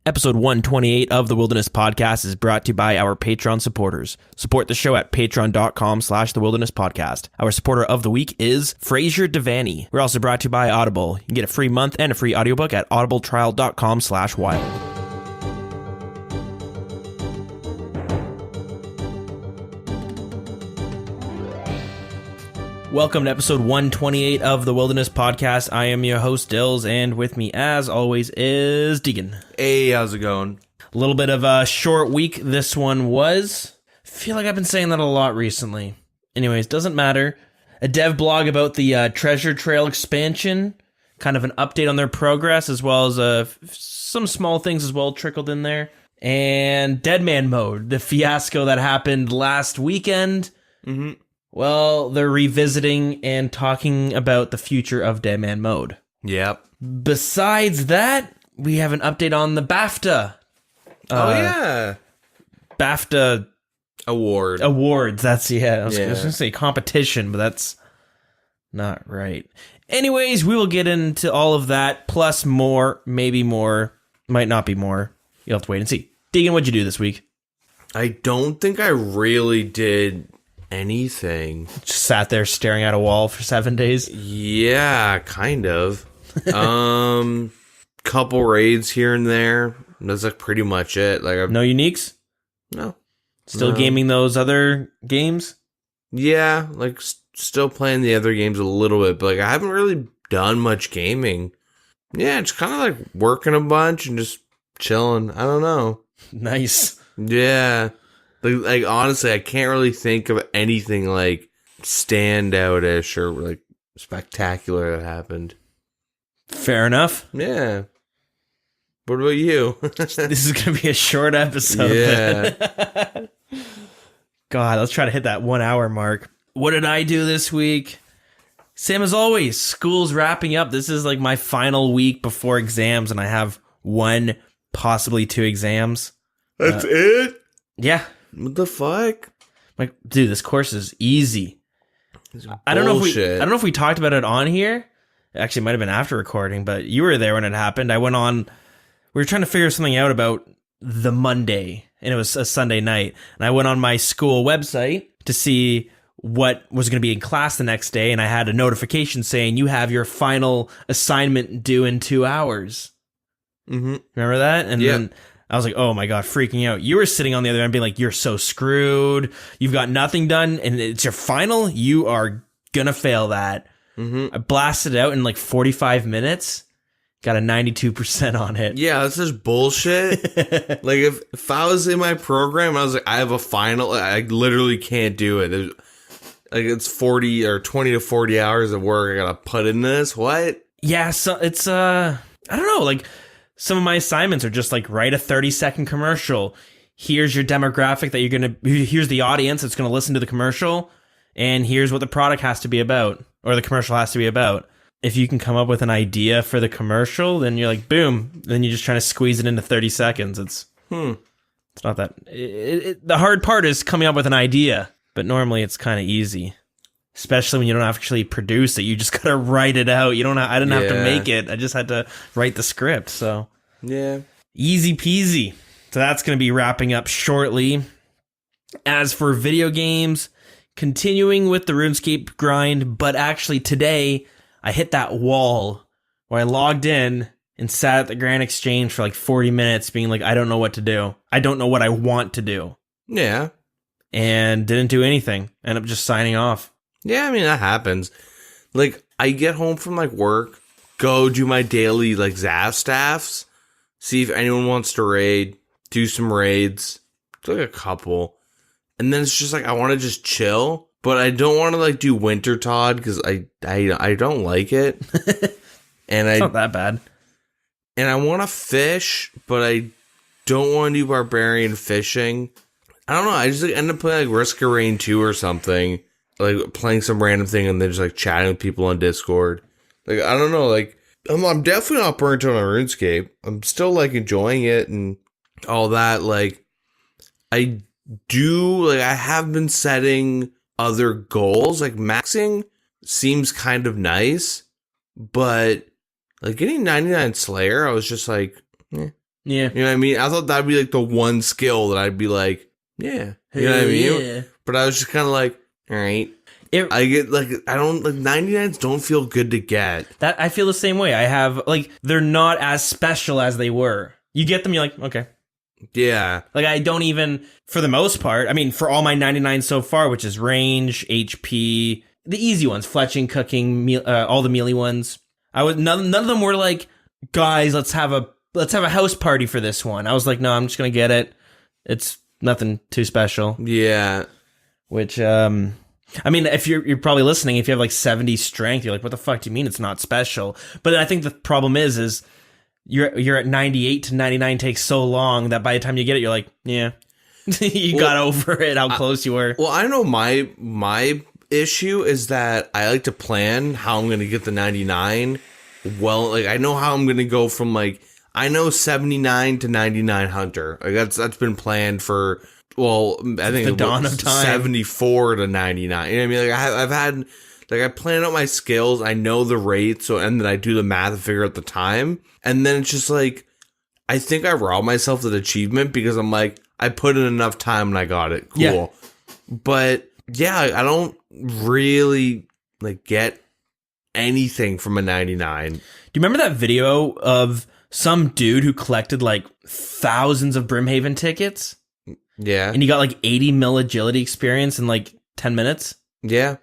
Episode 128 of the Wilderness Podcast is brought to you by our Patreon supporters. Support the show at patreon.com/thewildernesspodcast. Our supporter of the week is Frazier DeVaney. We're also brought to you by Audible. You can get a free month and a free audiobook at audibletrial.com/wild. Welcome to episode 128 of the Wilderness Podcast. I am your host, Dilz, and with me, as always, is Deagin. Hey, how's it going? A little bit of a short week this one was. I feel like I've been saying that a lot recently. Anyways, doesn't matter. A dev blog about the Treasure Trail expansion, kind of an update on their progress, as well as some small things as well trickled in there. And Dead Man Mode, the fiasco that happened last weekend. Mm-hmm. Well, they're revisiting and talking about the future of Dead Man Mode. Yep. Besides that, we have an update on the BAFTA. BAFTA Awards. That's, I was going to say competition, but that's not right. Anyways, we will get into all of that, plus more, maybe more, might not be more. You'll have to wait and see. Deagin, what'd you do this week? I don't think I really did anything. Just sat there staring at a wall for 7 days? Yeah, kind of. Couple raids here and there. That's like pretty much it. Like no uniques? No. Still gaming those other games? Yeah, like still playing the other games a little bit, but like I haven't really done much gaming. Yeah, it's kind of like working a bunch and just chilling. I don't know. Nice. Yeah. Like honestly, I can't really think of anything like standout-ish or like spectacular that happened. Fair enough. Yeah. What about you? This is going to be a short episode. Yeah. God, let's try to hit that 1 hour mark. What did I do this week? Same as always, school's wrapping up. This is like my final week before exams, and I have one, possibly two exams. That's it? Yeah. What the fuck? Like, dude, this course is easy. I don't know if we talked about it on here. Actually, it might have been after recording, but you were there when it happened. We were trying to figure something out about the Monday, and it was a Sunday night. And I went on my school website to see what was going to be in class the next day, and I had a notification saying you have your final assignment due in 2 hours. Mm-hmm. Remember that? And then I was like, oh my God, freaking out. You were sitting on the other end being like, you're so screwed. You've got nothing done, and it's your final. You are going to fail that. Mm-hmm. I blasted it out in like 45 minutes. Got a 92% on it. Yeah, that's just bullshit. Like, if I was in my program, I was like, I have a final, I literally can't do it. It's 40 or 20 to 40 hours of work I gotta put in this. What? Yeah, so it's, I don't know, like, some of my assignments are just like, write a 30-second commercial. Here's your demographic that here's the audience that's gonna listen to the commercial, and here's what the product has to be about, or the commercial has to be about. If you can come up with an idea for the commercial, then you're like, boom. Then you're just trying to squeeze it into 30 seconds. It's not that. The hard part is coming up with an idea, but normally it's kind of easy, especially when you don't actually produce it. You just gotta write it out. I didn't have to make it. I just had to write the script. So yeah, easy peasy. So that's gonna be wrapping up shortly. As for video games, continuing with the Runescape grind, but actually today I hit that wall where I logged in and sat at the Grand Exchange for like 40 minutes being like, I don't know what to do. I don't know what I want to do. Yeah. And didn't do anything. Ended up just signing off. Yeah, I mean, that happens. Like, I get home from like work, go do my daily like ZAF staffs, see if anyone wants to raid, do some raids, do like a couple. And then it's just like, I want to just chill. But I don't want to like do Winter Todd because I don't like it. And it's not that bad. And I want to fish, but I don't want to do barbarian fishing. I don't know. I just like end up playing like Risk of Rain 2 or something, like playing some random thing and then just like chatting with people on Discord. Like I don't know. Like I'm definitely not burnt out on RuneScape. I'm still like enjoying it and all that. Like I have been setting other goals, like maxing seems kind of nice, but like getting 99 Slayer, I was just like, Yeah. You know what I mean? I thought that'd be like the one skill that I'd be like, yeah. You know what I mean? Yeah. But I was just kind of like, all right. I get like, I don't like 99s don't feel good to get. That I feel the same way. I have like, they're not as special as they were. You get them, you're like, okay. Yeah. Like I don't even, for the most part, I mean, for all my 99s so far, which is range, HP, the easy ones, fletching, cooking, all the melee ones. None of them were like, guys, let's have a house party for this one. I was like, no, I'm just gonna get it. It's nothing too special. Yeah. Which, I mean, if you're probably listening, if you have like 70 strength, you're like, what the fuck do you mean it's not special? But I think the problem is you're at 98 to 99 takes so long that by the time you get it, you're like, yeah, you got over it, how close you were. Well, I know my issue is that I like to plan how I'm going to get the 99. Well, like I know how I'm going to go from like, I know 79 to 99 Hunter. Like that's been planned for, well, I think the dawn of time. 74 to 99. You know what I mean? Like I've had, like I plan out my skills. I know the rate. So, and then I do the math and figure out the time. And then it's just like, I think I robbed myself of the achievement because I'm like, I put in enough time and I got it. Cool. Yeah. But yeah, I don't really like get anything from a 99. Do you remember that video of some dude who collected like thousands of Brimhaven tickets? Yeah. And he got like 80 mil agility experience in like 10 minutes? Yeah.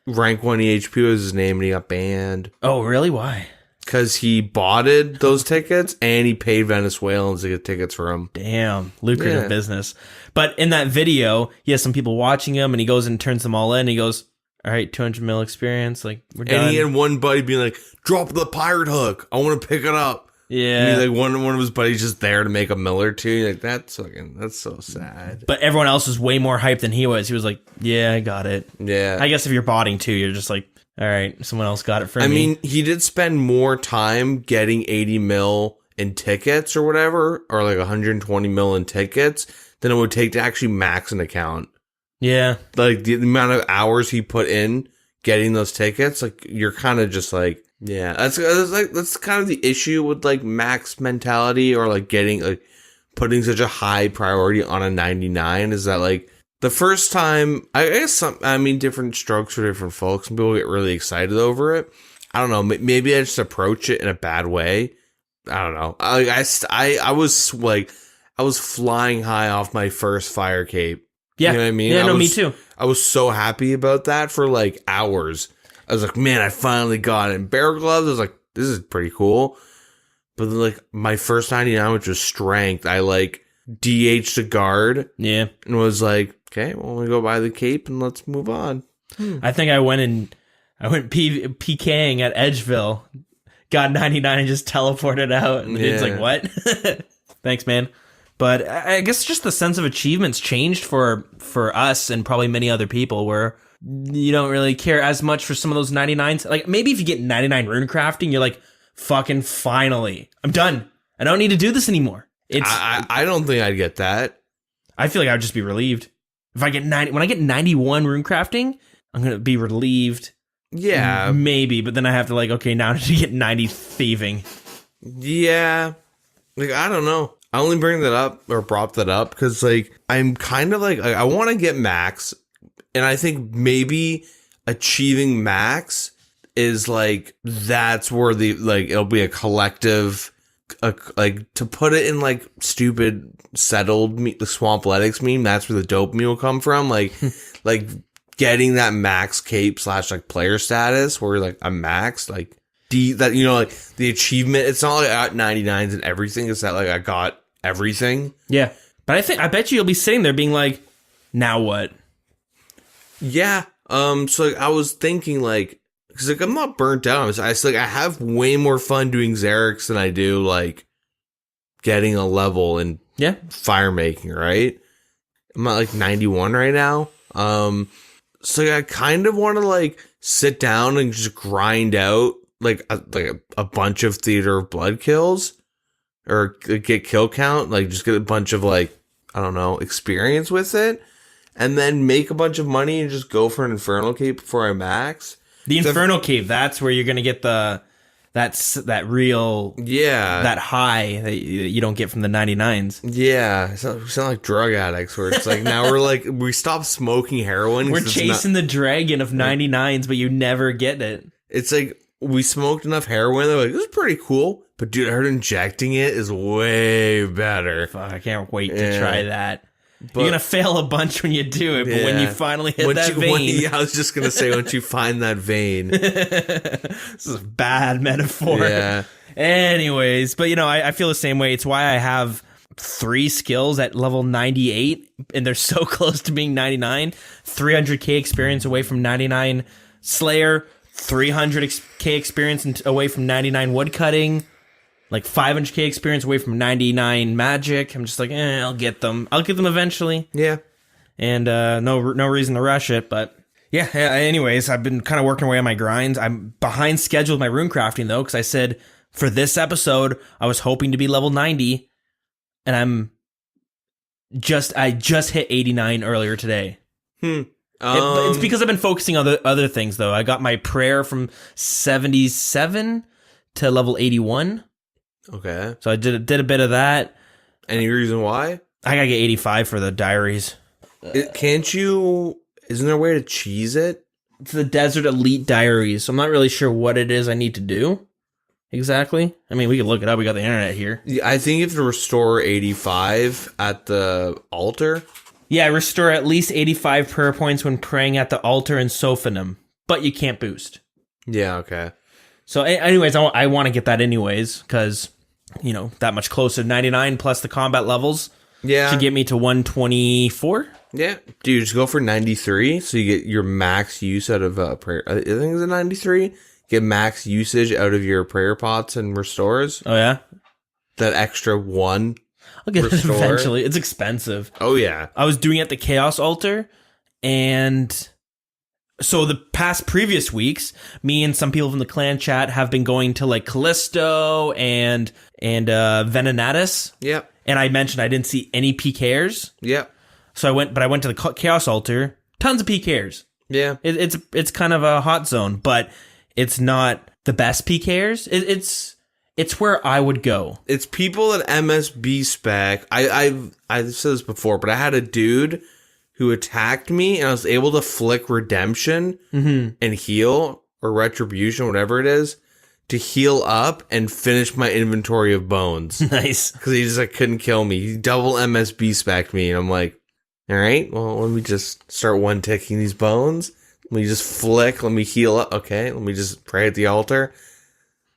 Rank 1 EHP was his name and he got banned. Oh, really? Why? Because he botted those tickets and he paid Venezuelans to get tickets for him. Damn, lucrative business. But in that video, he has some people watching him and he goes and turns them all in. And he goes, all right, 200 mil experience. Like, we're done. And he had one buddy being like, drop the pirate hook. I want to pick it up. Yeah. And he, like one of his buddies just there to make a mill or two. Like, that's so sad. But everyone else was way more hyped than he was. He was like, yeah, I got it. Yeah. I guess if you're botting too, you're just like, all right, someone else got it for me. I mean, he did spend more time getting 80 mil in tickets or whatever, or like 120 mil in tickets than it would take to actually max an account. Yeah. Like the amount of hours he put in getting those tickets, like you're kind of just like, yeah, that's kind of the issue with like max mentality or like getting like putting such a high priority on a 99 is that like, the first time, I guess, different strokes for different folks. Some people get really excited over it. I don't know. Maybe I just approach it in a bad way. I don't know. I was flying high off my first fire cape. Yeah. You know what I mean? Yeah, me too. I was so happy about that for like hours. I was like, man, I finally got it. And Bear Gloves, I was like, this is pretty cool. But then like my first 99, which was strength, I like DH'd the guard. Yeah. And was like, okay, well, we go buy the cape and let's move on. I think I went PKing at Edgeville, got 99 and just teleported out. And it's like, what? Thanks, man. But I guess just the sense of achievements changed for us and probably many other people where you don't really care as much for some of those 99s. Like maybe if you get 99 rune crafting, you're like, fucking finally, I'm done. I don't need to do this anymore. I don't think I'd get that. I feel like I would just be relieved. If I get when I get 91 rune crafting, I'm going to be relieved. Yeah. Maybe, but then I have to like, okay, now I need to get 90 thieving. Yeah. Like, I don't know. I only bring that up or brought that up because like, I'm kind of like I want to get max. And I think maybe achieving max is like, that's where it'll be a collective, like to put it in like stupid settled the Swampletics meme, that's where the dope meme will come from. Like, like getting that max cape / like player status where like I'm maxed, like that, you know, like the achievement. It's not like I got 99s and everything. It's that like I got everything. Yeah. But I bet you'll be sitting there being like, now what? Yeah. So like I was thinking like, cause like I'm not burnt out. I have way more fun doing Xerix than I do like getting a level and fire making, right? I'm at like 91 right now. So I kind of want to like sit down and just grind out like a bunch of Theater of Blood kills or get kill count, like just get a bunch of like, I don't know, experience with it and then make a bunch of money and just go for an Infernal Cape before I max. The Infernal Cave, that's where you're going to get the That's that real, that high that you don't get from the 99s. Yeah, we sound like drug addicts where it's like now we're like, we stopped smoking heroin. We're chasing the dragon of 99s, but you never get it. It's like we smoked enough heroin. They're like, this is pretty cool. But dude, I heard injecting it is way better. Fuck, I can't wait to try that. But you're going to fail a bunch when you do it, but when you finally hit that vein. I was just going to say, once you find that vein. This is a bad metaphor. Yeah. Anyways, but I feel the same way. It's why I have 3 skills at level 98, and they're so close to being 99. 300k experience away from 99 Slayer, 300k experience away from 99 woodcutting. Like 500k experience away from 99 magic. I'm just like, I'll get them. I'll get them eventually. Yeah. And no reason to rush it. But yeah, anyways, I've been kind of working away on my grinds. I'm behind schedule with my rune crafting though, because I said for this episode, I was hoping to be level 90. And I just hit 89 earlier today. It's because I've been focusing on other things though. I got my prayer from 77 to level 81. Okay. So I did a bit of that. Any reason why? I gotta get 85 for the diaries. Isn't there a way to cheese it? It's the Desert Elite Diaries, so I'm not really sure what it is I need to do exactly. I mean, we can look it up. We got the internet here. I think you have to restore 85 at the altar. Yeah, restore at least 85 prayer points when praying at the altar in Sophanum, but you can't boost. Yeah, okay. So anyways, I want to get that anyways, because, that much closer. 99 plus the combat levels should get me to 124. Yeah. Dude, just go for 93, so you get your max use out of prayer. I think it's a 93. Get max usage out of your prayer pots and restores. Oh, yeah? That extra 1. I'll get it eventually. It's expensive. Oh, yeah. I was doing it at the Chaos Altar, and so the previous weeks, me and some people from the clan chat have been going to like Callisto and Venenatus. Yep. And I mentioned I didn't see any PKers. Yep. So I went to the Chaos Altar. Tons of PKers. Yeah. It's kind of a hot zone, but it's not the best PKers. It's where I would go. It's people at MSB spec. I've said this before, but I had a dude who attacked me, and I was able to flick redemption and heal, or retribution, whatever it is, to heal up and finish my inventory of bones. Nice. Because he just couldn't kill me. He double MSB spec'd me, and I'm like, all right, well, let me just start one-ticking these bones. Let me just flick. Let me heal up. Okay, let me just pray at the altar.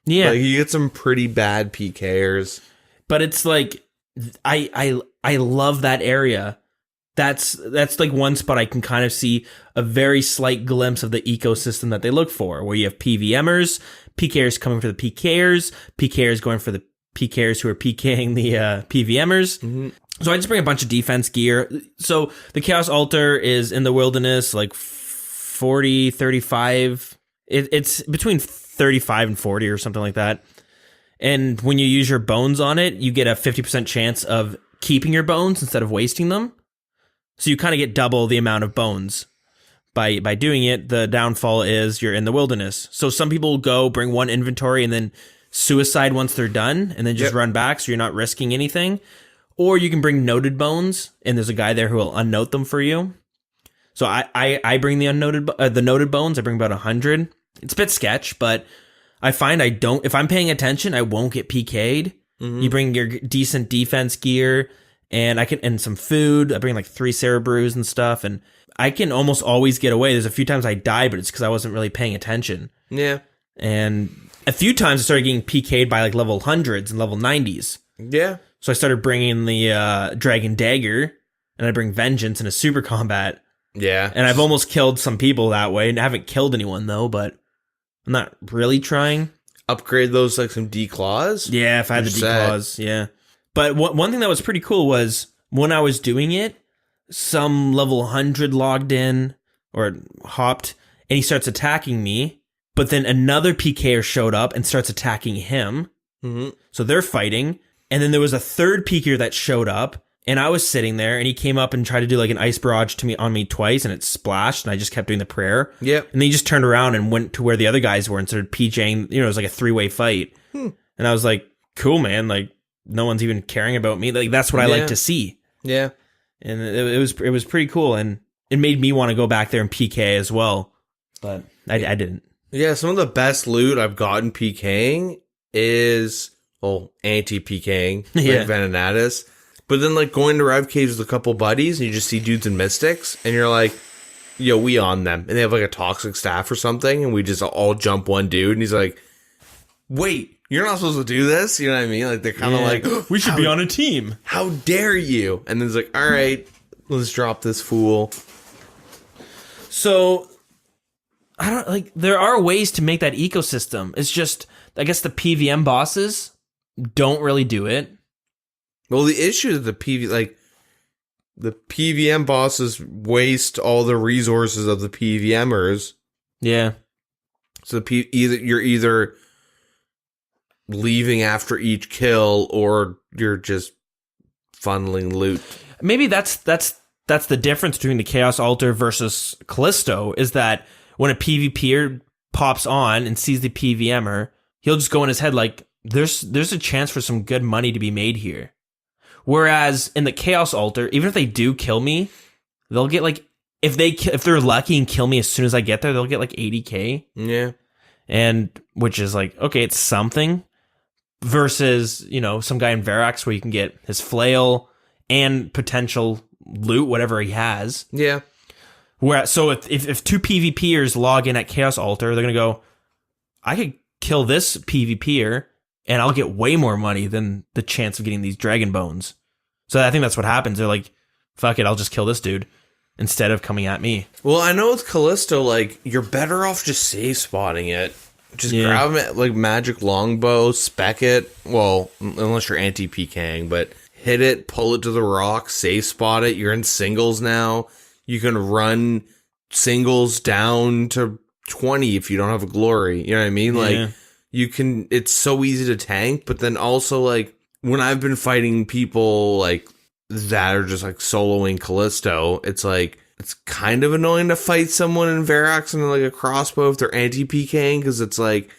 Yeah. Like, you get some pretty bad PKers. But it's like, I love that area. That's like one spot I can kind of see a very slight glimpse of the ecosystem that they look for, where you have PVMers, PKers coming for the PKers going for the PKers who are PKing the PVMers. Mm-hmm. So I just bring a bunch of defense gear. So the Chaos Altar is in the wilderness, like 40, 35. It's between 35 and 40 or something like that. And when you use your bones on it, you get a 50% chance of keeping your bones instead of wasting them. So you kind of get double the amount of bones by doing it. The downfall is you're in the wilderness. So some people go bring one inventory and then suicide once they're done and then just run back, so you're not risking anything. Or you can bring noted bones, and there's a guy there who will unnote them for you. So I bring the noted bones. I bring about 100. It's a bit sketch, but I find if I'm paying attention, I won't get PK'd. Mm-hmm. You bring your decent defense gear, and some food. I bring like 3 Sarah brews and stuff, and I can almost always get away. There's a few times I die, but it's because I wasn't really paying attention. Yeah. And a few times I started getting PK'd by like level 100s and level 90s. Yeah. So I started bringing the Dragon Dagger, and I bring Vengeance in a super combat. Yeah. And I've almost killed some people that way, and I haven't killed anyone though, but I'm not really trying. Upgrade those like some D-claws? Yeah, if I had the D-claws, yeah. But one thing that was pretty cool was when I was doing it, some level 100 logged in or hopped, and he starts attacking me. But then another PKer showed up and starts attacking him. Mm-hmm. So they're fighting. And then there was a third PKer that showed up, And I was sitting there, and he came up and tried to do like an ice barrage on me twice, and it splashed, and I just kept doing the prayer. Yep. And then he just turned around and went to where the other guys were and started PJing. You know, it was like a 3-way fight. And I was like, cool, man. Like, no one's even caring about me. Like, that's what I like to see. Yeah. And it was pretty cool, and it made me want to go back there and PK as well. But I didn't. Yeah, some of the best loot I've gotten PKing is, anti-PKing, like Venenatus. But then, like, going to Rev Caves with a couple buddies, and you just see dudes and mystics, and you're like, yo, we on them. And they have, like, a toxic staff or something, and we just all jump one dude, and he's like, wait, you're not supposed to do this? You know what I mean? Like, they're kind of like, we should be on a team. How dare you? And then it's like, all right, let's drop this fool. So, I don't, like, there are ways to make that ecosystem. It's just, I guess the PVM bosses don't really do it. Well, the issue is the PVM bosses waste all the resources of the PVMers. Yeah. So you're either leaving after each kill, or you're just funneling loot. Maybe that's the difference between the Chaos Altar versus Callisto, is that when a PvPer pops on and sees the PVMer, he'll just go in his head like, there's a chance for some good money to be made here. Whereas in the Chaos Altar, even if they do kill me, they'll get like, if they're lucky and kill me as soon as I get there, they'll get like 80K. Yeah. And which is like, okay, it's something, versus, you know, some guy in Verax where you can get his flail and potential loot, whatever he has. Yeah. So if two PvPers log in at Chaos Altar, they're going to go, I could kill this PvPer and I'll get way more money than the chance of getting these dragon bones. So I think that's what happens. They're like, fuck it, I'll just kill this dude instead of coming at me. Well, I know with Callisto, like, you're better off just safe spotting it. Just grab it, like, magic longbow, spec it. Well, unless you're anti-PKing, but hit it, pull it to the rock, safe spot it. You're in singles now. You can run singles down to 20 if you don't have a glory. You know what I mean? Like, you can, it's so easy to tank, but then also, like, when I've been fighting people, like, that are just, like, soloing Callisto, it's, like, it's kind of annoying to fight someone in Verax and, like, a crossbow if they're anti-PKing, because it's, like,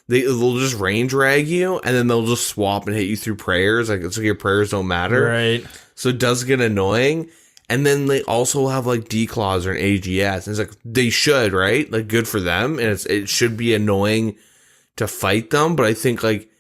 they'll just range rag you, and then they'll just swap and hit you through prayers. Like, it's like your prayers don't matter. Right. So it does get annoying. And then they also have, like, D-Claws or an AGS. And it's like, they should, right? Like, good for them. And it should be annoying to fight them. But I think, like,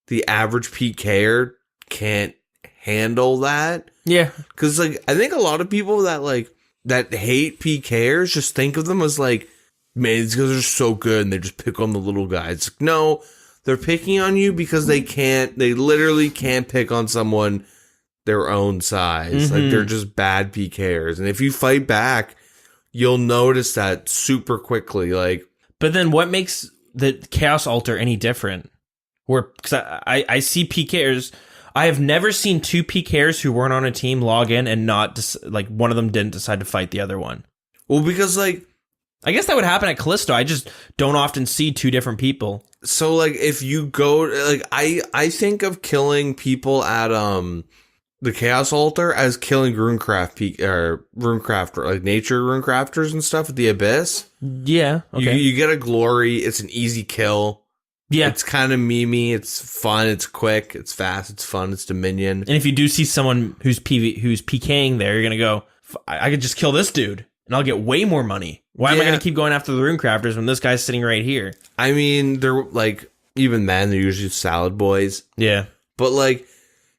the average PKer can't handle that. Yeah. Because, like, I think a lot of people that hate PKers just think of them as, like, man, these guys are so good and they just pick on the little guys. No, they're picking on you because they literally can't pick on someone their own size. Like, they're just bad PKers. And if you fight back, you'll notice that super quickly. Like, but then what makes the Chaos Altar any different? Because I see PKers, I have never seen two PKers who weren't on a team log in and not, like, one of them didn't decide to fight the other one. Well, because, like, I guess that would happen at Callisto. I just don't often see two different people. So, like, if you go, like, I think of killing people at, the Chaos Altar as killing runecraft, like, nature runecrafters and stuff at the Abyss. Yeah, okay. You get a glory. It's an easy kill. Yeah. It's kind of memey. It's fun. It's quick. It's fast. It's fun. It's Dominion. And if you do see someone who's PKing there, you're going to go, I could just kill this dude and I'll get way more money. Why am I going to keep going after the runecrafters when this guy's sitting right here? I mean, they're, like, even then, they're usually salad boys. Yeah. But, like,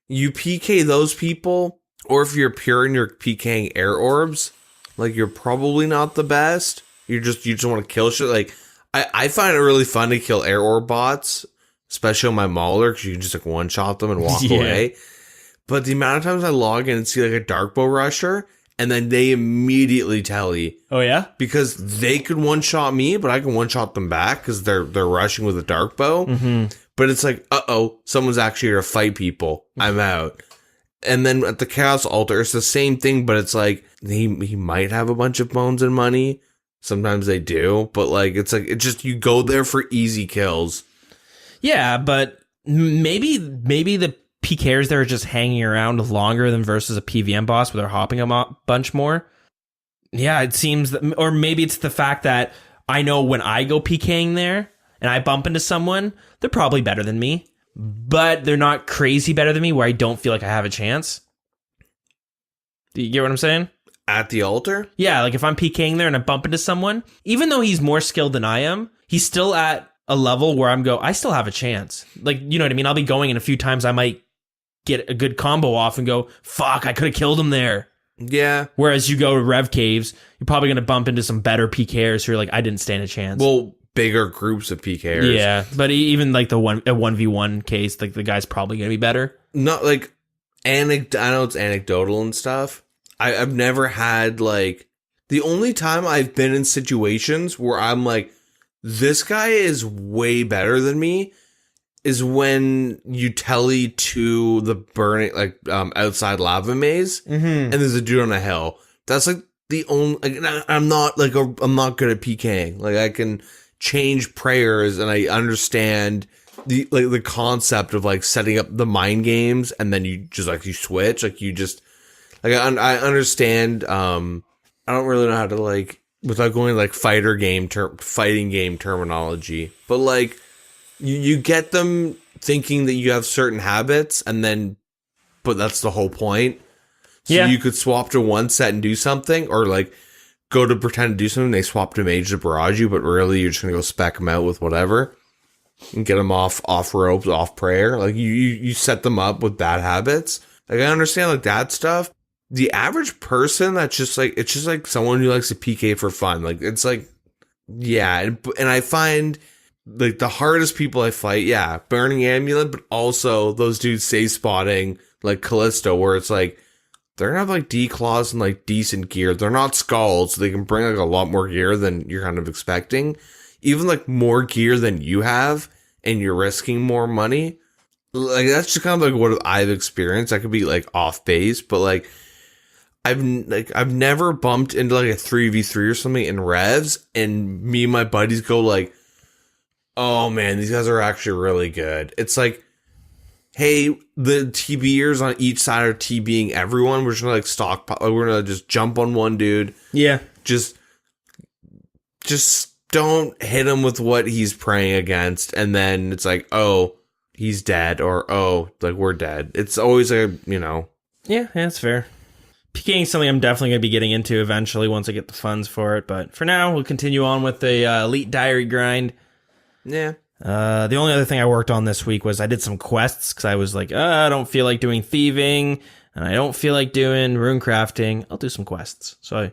you PK those people, or if you're pure and you're PKing air orbs, like, you're probably not the best. You just want to kill shit. Like, I find it really fun to kill air orb bots, especially on my Mauler, because you can just, like, one-shot them and walk away. But the amount of times I log in and see, like, a Darkbow Rusher, and then they immediately tell you. Oh, yeah? Because they could one-shot me, but I can one-shot them back because they're rushing with a Darkbow. Mm-hmm. But it's like, someone's actually here to fight people. I'm out. And then at the Chaos Altar, it's the same thing, but it's like, he might have a bunch of bones and money. Sometimes they do. But, like, it's like, it's just, you go there for easy kills. Yeah, but maybe the PKers that are just hanging around longer than versus a PVM boss where they're hopping a bunch more. Yeah, it seems that, or maybe it's the fact that I know when I go PKing there and I bump into someone, they're probably better than me, but they're not crazy better than me where I don't feel like I have a chance. Do you get what I'm saying? At the altar? Yeah, like if I'm PKing there and I bump into someone, even though he's more skilled than I am, he's still at a level where I still have a chance. Like, you know what I mean? I'll be going, and a few times I might get a good combo off and go, fuck, I could have killed him there. Yeah. Whereas you go to Rev Caves, you're probably going to bump into some better PKers who are like, I didn't stand a chance. Well, bigger groups of PKers. Yeah, but even like a 1v1 case, like the guy's probably going to be better. Not like, I know it's anecdotal and stuff. I've never had like, the only time I've been in situations where I'm like, this guy is way better than me is when you telly to the burning, like, outside lava maze, and there's a dude on a hill. That's like the only, like, I'm not good at PKing. Like, I can change prayers and I understand the concept of like setting up the mind games and then you just like, you switch, like you just, like, I understand, I don't really know how to like, without going like fighting game terminology, but like you get them thinking that you have certain habits but that's the whole point. So you could swap to one set and do something, or like go to pretend to do something. They swap to mage to barrage you, but really you're just going to go spec them out with whatever and get them off ropes, off prayer. Like you set them up with bad habits. Like I understand like that stuff. The average person that's just like, it's just like someone who likes to PK for fun. Like, it's like, yeah. And I find like the hardest people I fight, yeah, Burning Amulet, but also those dudes safe spotting like Callisto, where it's like, they're gonna have like D-claws and like decent gear. They're not skulls, so they can bring like a lot more gear than you're kind of expecting. Even like more gear than you have, and you're risking more money. Like, that's just kind of like what I've experienced. I could be like off base, but like, I've never bumped into like a 3v3 or something in revs and me and my buddies go like, oh man, these guys are actually really good. It's like, hey, the TBers on each side are TBing everyone. We're just gonna like stockpile. We're gonna just jump on one dude. Yeah. Just don't hit him with what he's praying against. And then it's like, oh, he's dead, or oh, like we're dead. It's always a, you know. Yeah, that's fair. PKing is something I'm definitely going to be getting into eventually once I get the funds for it. But for now, we'll continue on with the Elite Diary grind. Yeah. The only other thing I worked on this week was I did some quests because I was like, I don't feel like doing thieving and I don't feel like doing rune crafting. I'll do some quests. So I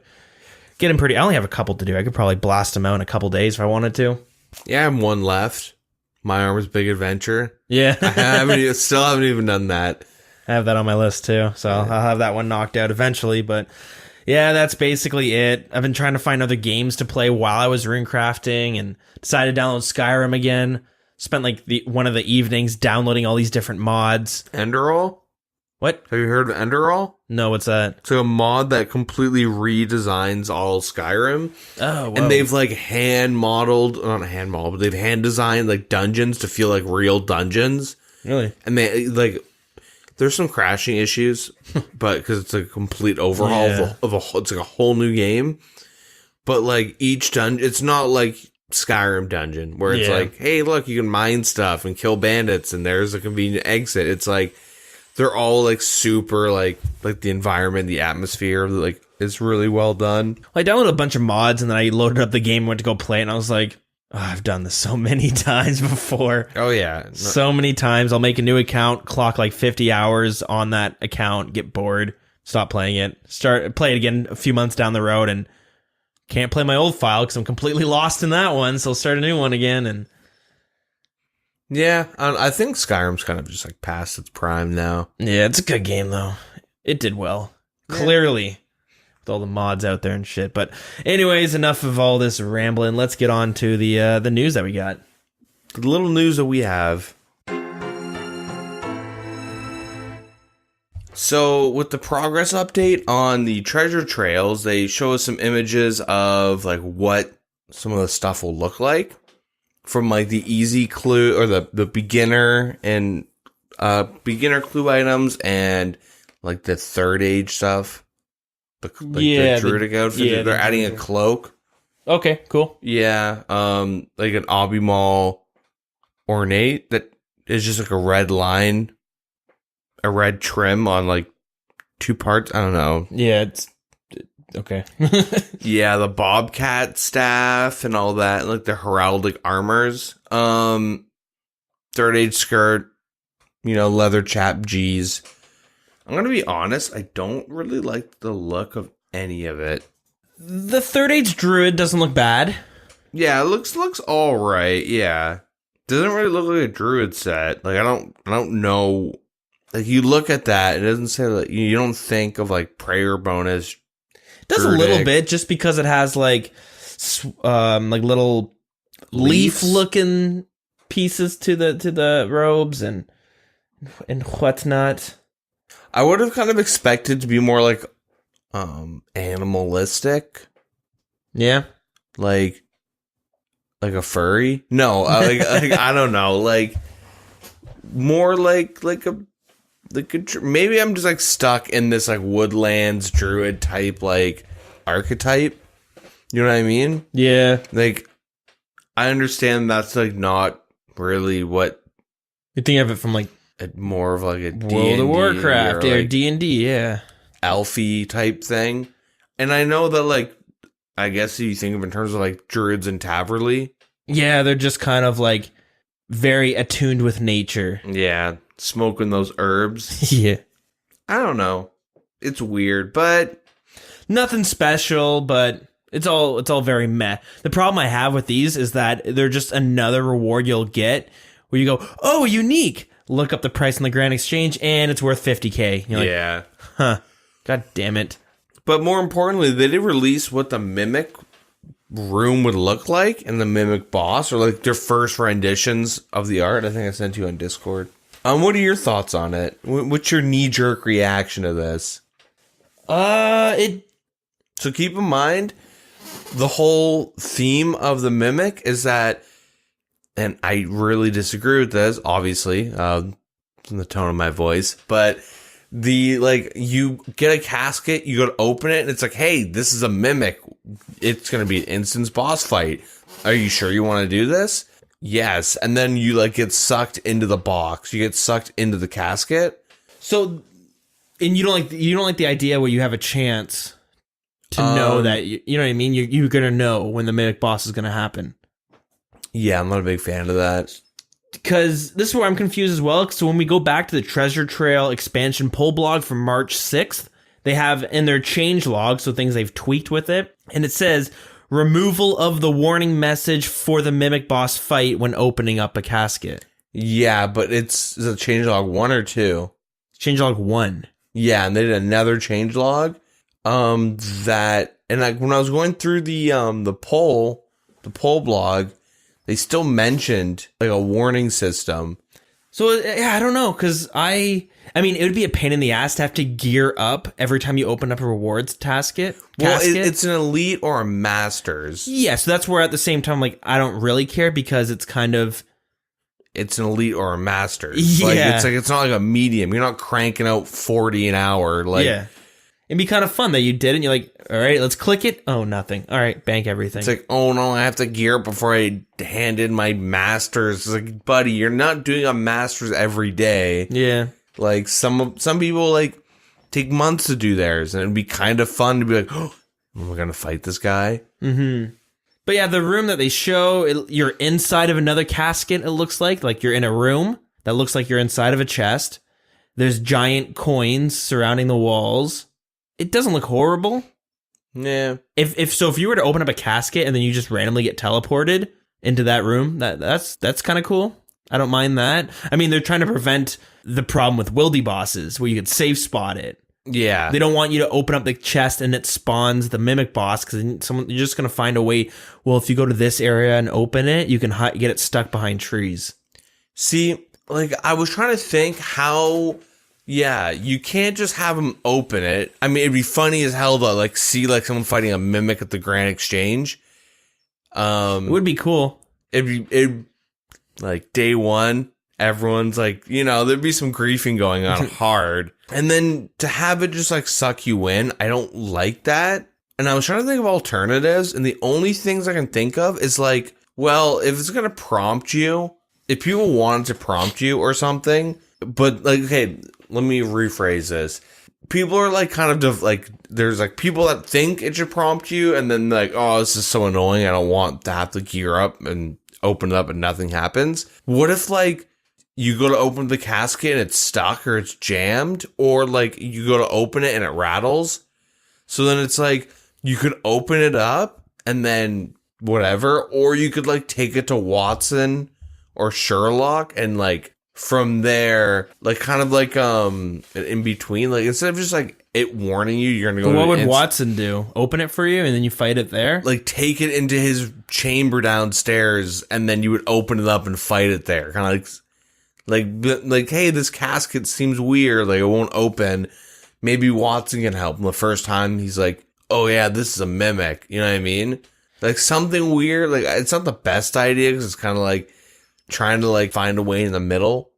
I only have a couple to do. I could probably blast them out in a couple days if I wanted to. Yeah, I have one left. My Armor's Big Adventure. Yeah. I still haven't even done that. I have that on my list too, so I'll have that one knocked out eventually, but yeah, that's basically it. I've been trying to find other games to play while I was rune crafting and decided to download Skyrim again. Spent like one of the evenings downloading all these different mods. Enderall? What? Have you heard of Enderall? No, what's that? It's a mod that completely redesigns all Skyrim. Oh, whoa. And they've like not hand modeled, but they've hand designed like dungeons to feel like real dungeons. Really? And they like, there's some crashing issues, but because it's a complete overhaul it's like a whole new game. But like each dungeon, it's not like Skyrim dungeon where it's like, hey, look, you can mine stuff and kill bandits, and there's a convenient exit. It's like they're all like super like the environment, the atmosphere, like it's really well done. I downloaded a bunch of mods and then I loaded up the game, went to go play it, and I was like, oh, I've done this so many times before. Oh, yeah. So many times. I'll make a new account, clock like 50 hours on that account, get bored, stop playing it, play it again a few months down the road, and can't play my old file because I'm completely lost in that one, so I'll start a new one again. And yeah, I think Skyrim's kind of just like past its prime now. Yeah, it's a good game, though. It did well. Yeah. Clearly. All the mods out there and shit. But anyways, enough of all this rambling. Let's get on to the news that we got. The little news that we have. So with the progress update on the treasure trails, they show us some images of like what some of the stuff will look like from like the easy clue or the beginner and beginner clue items and like the third age stuff. The druidic outfit. yeah, they're adding a cloak. Okay, cool. Yeah, like an Obimall ornate that is just like a red line, a red trim on like 2 parts. I don't know. Yeah, it's okay. Yeah, the Bobcat staff and all that, and like the heraldic armors. Third age skirt, leather chap G's. I'm gonna be honest, I don't really like the look of any of it. The third age druid doesn't look bad. Yeah, it looks all right. Yeah, doesn't really look like a druid set. Like I don't know. Like you look at that, it doesn't say like you don't think of like prayer bonus. It does a little bit just because it has like little leaf looking pieces to the robes and whatnot. I would have kind of expected to be more like animalistic. Yeah. Like a furry? No, like I don't know, like more like a maybe I'm just like stuck in this like woodlands druid type like archetype. You know what I mean? Yeah. Like I understand that's like not really what you think of it from like more of like a World of Warcraft or D&D, yeah. Elfie type thing. And I know that like I guess you think of in terms of like druids and Taverley. Yeah, they're just kind of like very attuned with nature. Yeah, smoking those herbs. Yeah. I don't know. It's weird, but nothing special, but it's all very meh. The problem I have with these is that they're just another reward you'll get where you go, "Oh, unique." Look up the price on the Grand Exchange and it's worth $50,000. You're like, yeah. Huh. God damn it. But more importantly, they did release what the Mimic room would look like and the Mimic boss, or like their first renditions of the art. I think I sent you on Discord. What are your thoughts on it? What's your knee-jerk reaction to this? So keep in mind, the whole theme of the Mimic is that, and I really disagree with this, obviously, from the tone of my voice, but you get a casket, you go to open it, and it's like, hey, this is a Mimic. It's going to be an instance boss fight. Are you sure you want to do this? Yes. And then you like get sucked into the box. You get sucked into the casket. So, and you don't like the idea where you have a chance to know that, you know what I mean? You're going to know when the Mimic boss is going to happen. Yeah, I'm not a big fan of that. Because this is where I'm confused as well. So when we go back to the Treasure Trail expansion poll blog from March 6th, they have in their change log, so things they've tweaked with it, and it says, removal of the warning message for the Mimic boss fight when opening up a casket. Yeah, but is it changelog 1 or 2? Changelog 1. Yeah, and they did another changelog. That, and like when I was going through the poll blog, they still mentioned like a warning system. So yeah, I don't know, because I mean, it would be a pain in the ass to have to gear up every time you open up a rewards casket. Well, it's an elite or a masters. Yeah, so that's where at the same time, like, I don't really care because it's kind of... It's an elite or a masters. Yeah. It's not like a medium. You're not cranking out 40 an hour. Like, yeah. It'd be kind of fun that you did it and you're like, all right, let's click it. Oh, nothing. All right, bank everything. It's like, oh no, I have to gear up before I hand in my masters. It's like, buddy, you're not doing a masters every day. Yeah. Like some people like take months to do theirs, and it'd be kind of fun to be like, oh, we're gonna fight this guy. Mm-hmm. But yeah, the room that they show, you're inside of another casket. It looks like you're in a room that looks like you're inside of a chest. There's giant coins surrounding the walls. It doesn't look horrible. Yeah. If you were to open up a casket and then you just randomly get teleported into that room, that's kind of cool. I don't mind that. I mean, they're trying to prevent the problem with wildy bosses where you could save spot it. Yeah. They don't want you to open up the chest and it spawns the Mimic boss because you're just going to find a way. Well, if you go to this area and open it, you can get it stuck behind trees. See, like I was trying to think how... Yeah, you can't just have them open it. I mean, it'd be funny as hell to like see like someone fighting a Mimic at the Grand Exchange. It would be cool. It'd like day one, everyone's like, you know, there'd be some griefing going on hard. And then to have it just like suck you in, I don't like that. And I was trying to think of alternatives, and the only things I can think of is like, well, if it's going to prompt you, if people wanted to prompt you or something, but like, okay, let me rephrase this. People are like kind of like, there's like people that think it should prompt you, and then like, oh, this is so annoying. I don't want to have to gear up and open it up and nothing happens. What if like you go to open the casket and it's stuck or it's jammed, or like you go to open it and it rattles? So then it's like you could open it up and then whatever, or you could like take it to Watson or Sherlock and like from there, like kind of like in between, like instead of just like it warning you, you're gonna go. But what would Watson do? Open it for you and then you fight it there? Like take it into his chamber downstairs and then you would open it up and fight it there. Kind of like hey, this casket seems weird, like it won't open. Maybe Watson can help him the first time. He's like, oh yeah, this is a mimic. You know what I mean? Like something weird. Like it's not the best idea because it's kind of like trying to like find a way in the middle,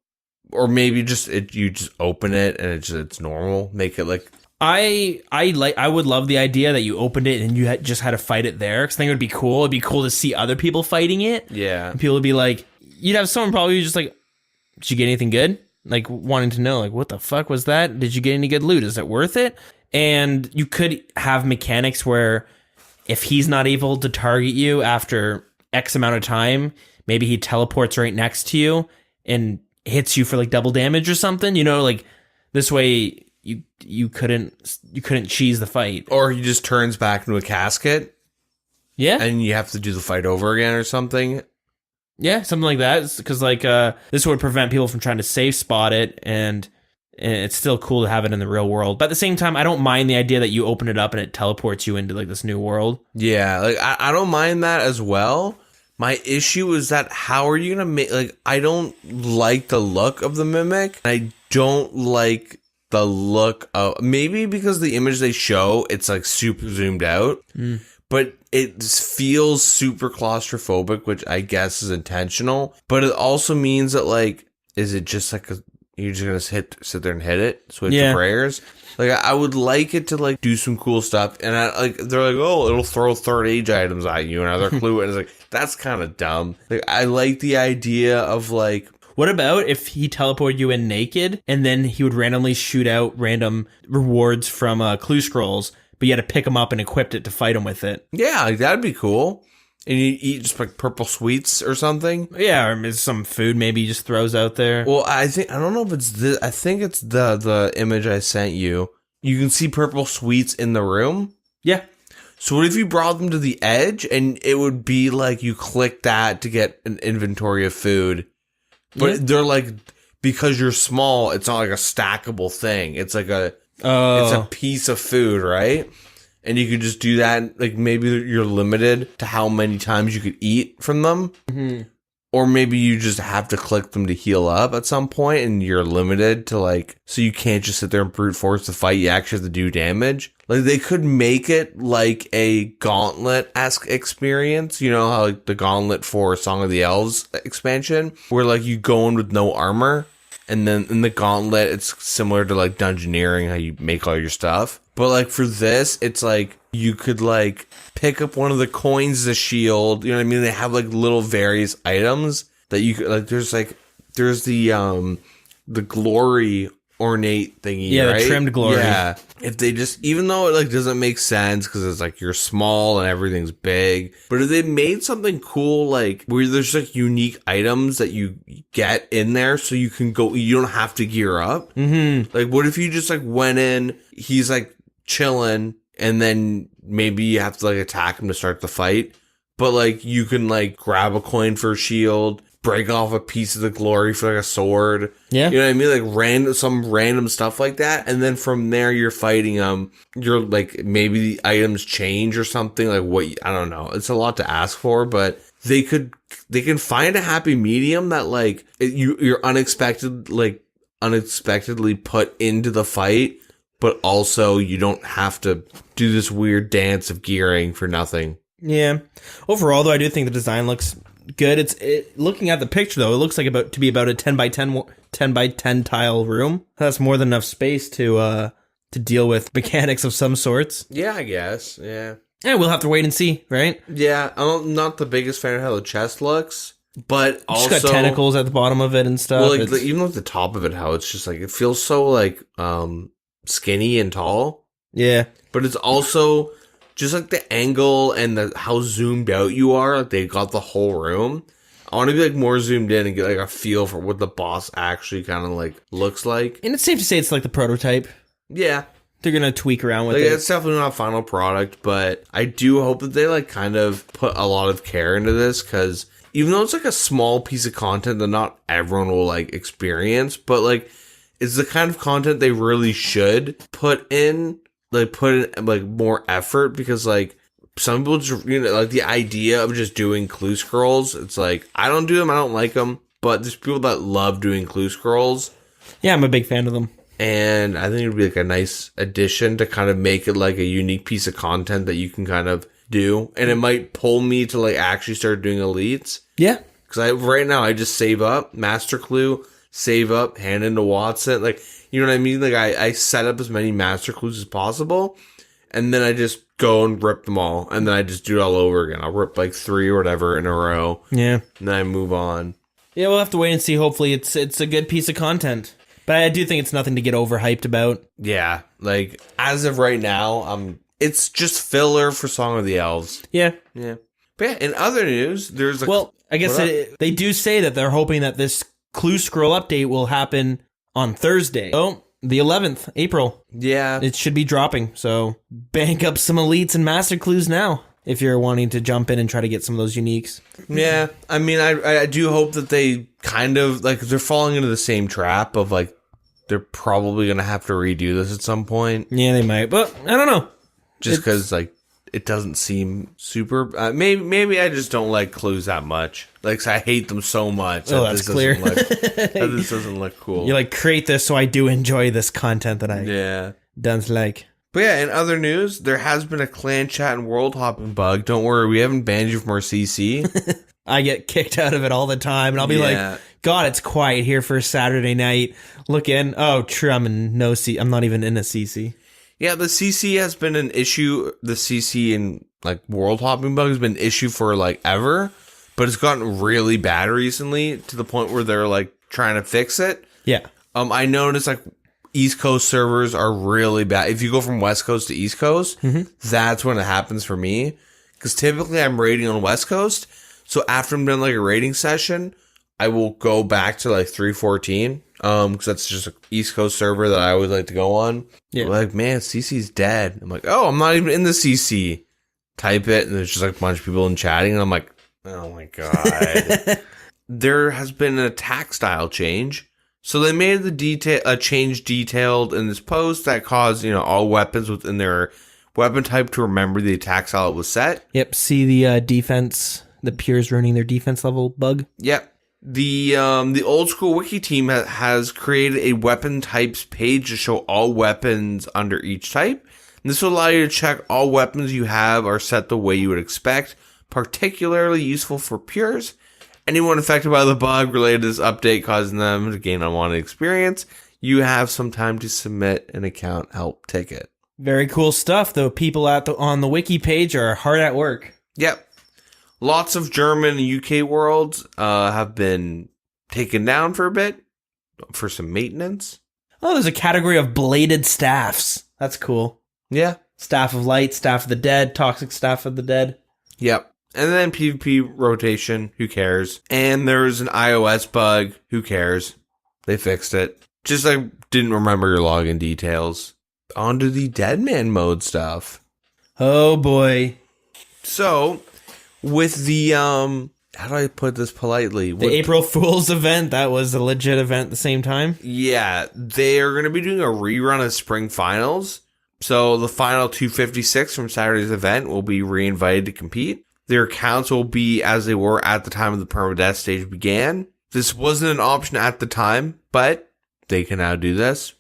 or maybe just you just open it and it's normal. Make it like I would love the idea that you opened it and you just had to fight it there, because I think it would be cool. It'd be cool to see other people fighting it. Yeah, and people would be like, you'd have someone probably just like, did you get anything good? Like wanting to know, like, what the fuck was that? Did you get any good loot? Is it worth it? And you could have mechanics where if he's not able to target you after X amount of time, maybe he teleports right next to you and hits you for like double damage or something, you know, like this way you couldn't cheese the fight. Or he just turns back into a casket. Yeah. And you have to do the fight over again or something. Yeah, something like that. Because like this would prevent people from trying to safe spot it, and it's still cool to have it in the real world. But at the same time, I don't mind the idea that you open it up and it teleports you into like this new world. Yeah, like I don't mind that as well. My issue is that how are you gonna make, like, I don't like the look of the mimic. I don't like the look of, maybe because the image they show, it's like super zoomed out, but it feels super claustrophobic, which I guess is intentional. But it also means that like, is it just like you're just gonna sit there and hit it, switch to prayers? Like I would like it to like do some cool stuff, and they're like, oh, it'll throw third age items at you, another clue, and it's like that's kind of dumb. Like I like the idea of like, what about if he teleported you in naked, and then he would randomly shoot out random rewards from clue scrolls, but you had to pick them up and equip it to fight him with it? Yeah, like that'd be cool. And you eat just like purple sweets or something. Yeah, or some food maybe he just throws out there. Well, I don't know if it's this. I think it's the image I sent you. You can see purple sweets in the room. Yeah. So what if you brought them to the edge and it would be like you click that to get an inventory of food. But they're like, because you're small, it's not like a stackable thing. It's like it's a piece of food, right? And you could just do that. Like maybe you're limited to how many times you could eat from them. Mm-hmm. Or maybe you just have to click them to heal up at some point and you're limited to like, so you can't just sit there and brute force the fight. You actually have to do damage. Like they could make it like a Gauntlet-esque experience. You know how like the Gauntlet for Song of the Elves expansion, where like you go in with no armor. And then in the Gauntlet, it's similar to like Dungeoneering, how you make all your stuff. But like for this, it's like you could like pick up one of the coins as a shield. You know what I mean? They have like little various items that you could like. There's the glory ornate thingy. Yeah, right? the trimmed glory. Yeah. If they just, even though it like doesn't make sense because it's like you're small and everything's big, but if they made something cool like where there's like unique items that you get in there, so you can go, you don't have to gear up. Mm-hmm. Like what if you just like went in, he's like chilling, and then maybe you have to like attack him to start the fight, but like you can like grab a coin for a shield, break off a piece of the glory for like a sword. Yeah. You know what I mean? Like some random stuff like that. And then from there you're fighting you're like, maybe the items change or something, like I don't know. It's a lot to ask for, but they can find a happy medium that like you're unexpectedly put into the fight, but also you don't have to do this weird dance of gearing for nothing. Yeah. Overall, though, I do think the design looks good. Looking at the picture though, it looks like about a 10 by 10 tile room. That's more than enough space to deal with mechanics of some sorts. Yeah, I guess. Yeah. Yeah, we'll have to wait and see, right? Yeah, I'm not the biggest fan of how the chest looks, but also just got tentacles at the bottom of it and stuff. Well, like even like the top of it, how it's just like it feels so like skinny and tall. Yeah, but it's also just like the angle and how zoomed out you are. Like they got the whole room. I want to be like more zoomed in and get like a feel for what the boss actually kind of like looks like. And it's safe to say it's like the prototype. Yeah. They're going to tweak around with it. It's definitely not a final product, but I do hope that they like kind of put a lot of care into this, because even though it's like a small piece of content that not everyone will like experience, but like it's the kind of content they really should put in like more effort, because like some people just, like the idea of just doing clue scrolls, it's like I don't do them, I don't like them, but there's people that love doing clue scrolls. Yeah, I'm a big fan of them. And I think it would be like a nice addition to kind of make it like a unique piece of content that you can kind of do. And it might pull me to like actually start doing elites. Yeah. Because right now I just save up, master clue, save up, hand into Watson. Like, you know what I mean? Like I set up as many master clues as possible. And then I just go and rip them all. And then I just do it all over again. I'll rip like 3 or whatever in a row. Yeah. And then I move on. Yeah, we'll have to wait and see. Hopefully it's a good piece of content. But I do think it's nothing to get overhyped about. Yeah, like, as of right now, it's just filler for Song of the Elves. Yeah. Yeah. But yeah, in other news, there's Well, I guess they do say that they're hoping that this clue scroll update will happen on Thursday. Oh, the 11th, April. Yeah. It should be dropping, so bank up some elites and master clues now, if you're wanting to jump in and try to get some of those uniques. Yeah, I mean, I do hope that they kind of, like, they're falling into the same trap of, like, they're probably going to have to redo this at some point. Yeah, they might, but I don't know. Just because, like, it doesn't seem super... maybe I just don't like clues that much. Like, I hate them so much. Oh, that's clear. That this doesn't look cool. You like, create this so I do enjoy this content that I don't like. But yeah, in other news, there has been a clan chat and world hopping bug. Don't worry, we haven't banned you from our CC. I get kicked out of it all the time, and I'll be like, God, it's quiet here for a Saturday night. Look in. Oh, true, I'm in no C. I'm not even in a CC. Yeah, the CC has been an issue. The CC and like world hopping bug has been an issue for like ever, but it's gotten really bad recently to the point where they're like trying to fix it. Yeah. I noticed like East Coast servers are really bad. If you go from West Coast to East Coast, that's when it happens for me. Because typically I'm raiding on West Coast. So after I'm done like a raiding session, I will go back to like 314. Because that's just an East Coast server that I always like to go on. Yeah. Like, man, CC's dead. I'm like, oh, I'm not even in the CC. Type it, and there's just like a bunch of people in chatting, and I'm like, oh my God. There has been an attack style change. So they made a change detailed in this post that caused, all weapons within their weapon type to remember the attack style it was set. Yep. See the defense, the pures ruining their defense level bug. Yep. The old school wiki team has created a weapon types page to show all weapons under each type. And this will allow you to check all weapons you have are set the way you would expect, particularly useful for pures. Anyone affected by the bug related to this update causing them to gain unwanted experience, you have some time to submit an account help ticket. Very cool stuff, though. People on the wiki page are hard at work. Yep. Lots of German and UK worlds have been taken down for a bit for some maintenance. Oh, there's a category of bladed staffs. That's cool. Yeah. Staff of Light, Staff of the Dead, Toxic Staff of the Dead. Yep. And then PvP rotation, who cares? And there's an iOS bug, who cares? They fixed it. Just didn't remember your login details. On to the Deadman mode stuff. Oh boy. So, with the, how do I put this politely? The April Fool's event, that was a legit event at the same time? Yeah, they are going to be doing a rerun of Spring Finals. So, the final 256 from Saturday's event will be re-invited to compete. Their accounts will be as they were at the time of the permadeath stage began. This wasn't an option at the time, but they can now do this.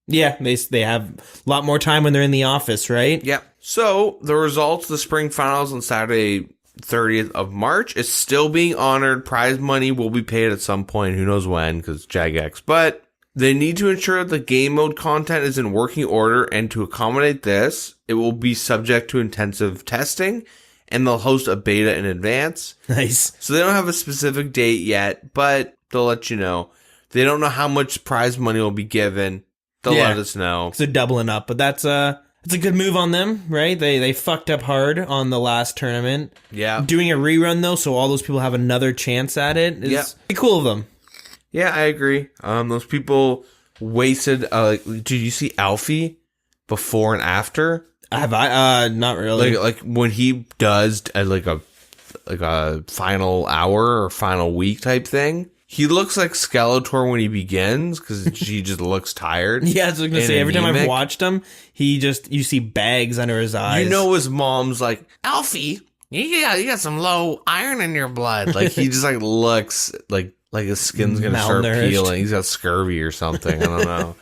Yeah, they have a lot more time when they're in the office, right? Yep. So, the results of the Spring Finals on Saturday 30th of March. It's still being honored. Prize money will be paid at some point. Who knows when, because Jagex. But they need to ensure that the game mode content is in working order, and to accommodate this, it will be subject to intensive testing, and they'll host a beta in advance. Nice. So they don't have a specific date yet, but they'll let you know. They don't know how much prize money will be given. They'll let us know. So they're doubling up, but that's a good move on them, right? They fucked up hard on the last tournament. Yeah. Doing a rerun, though, so all those people have another chance at it is pretty cool of them. Yeah, I agree. Those people wasted. Did you see Alfie before and after? Have I? Not really. Like when he does like a final hour or final week type thing. He looks like Skeletor when he begins because he just looks tired. Yeah, I was going to say, every time I've watched him, you see bags under his eyes. You know his mom's like, Alfie, you got some low iron in your blood. Like, he just like looks like his skin's going to start peeling. He's got scurvy or something. I don't know.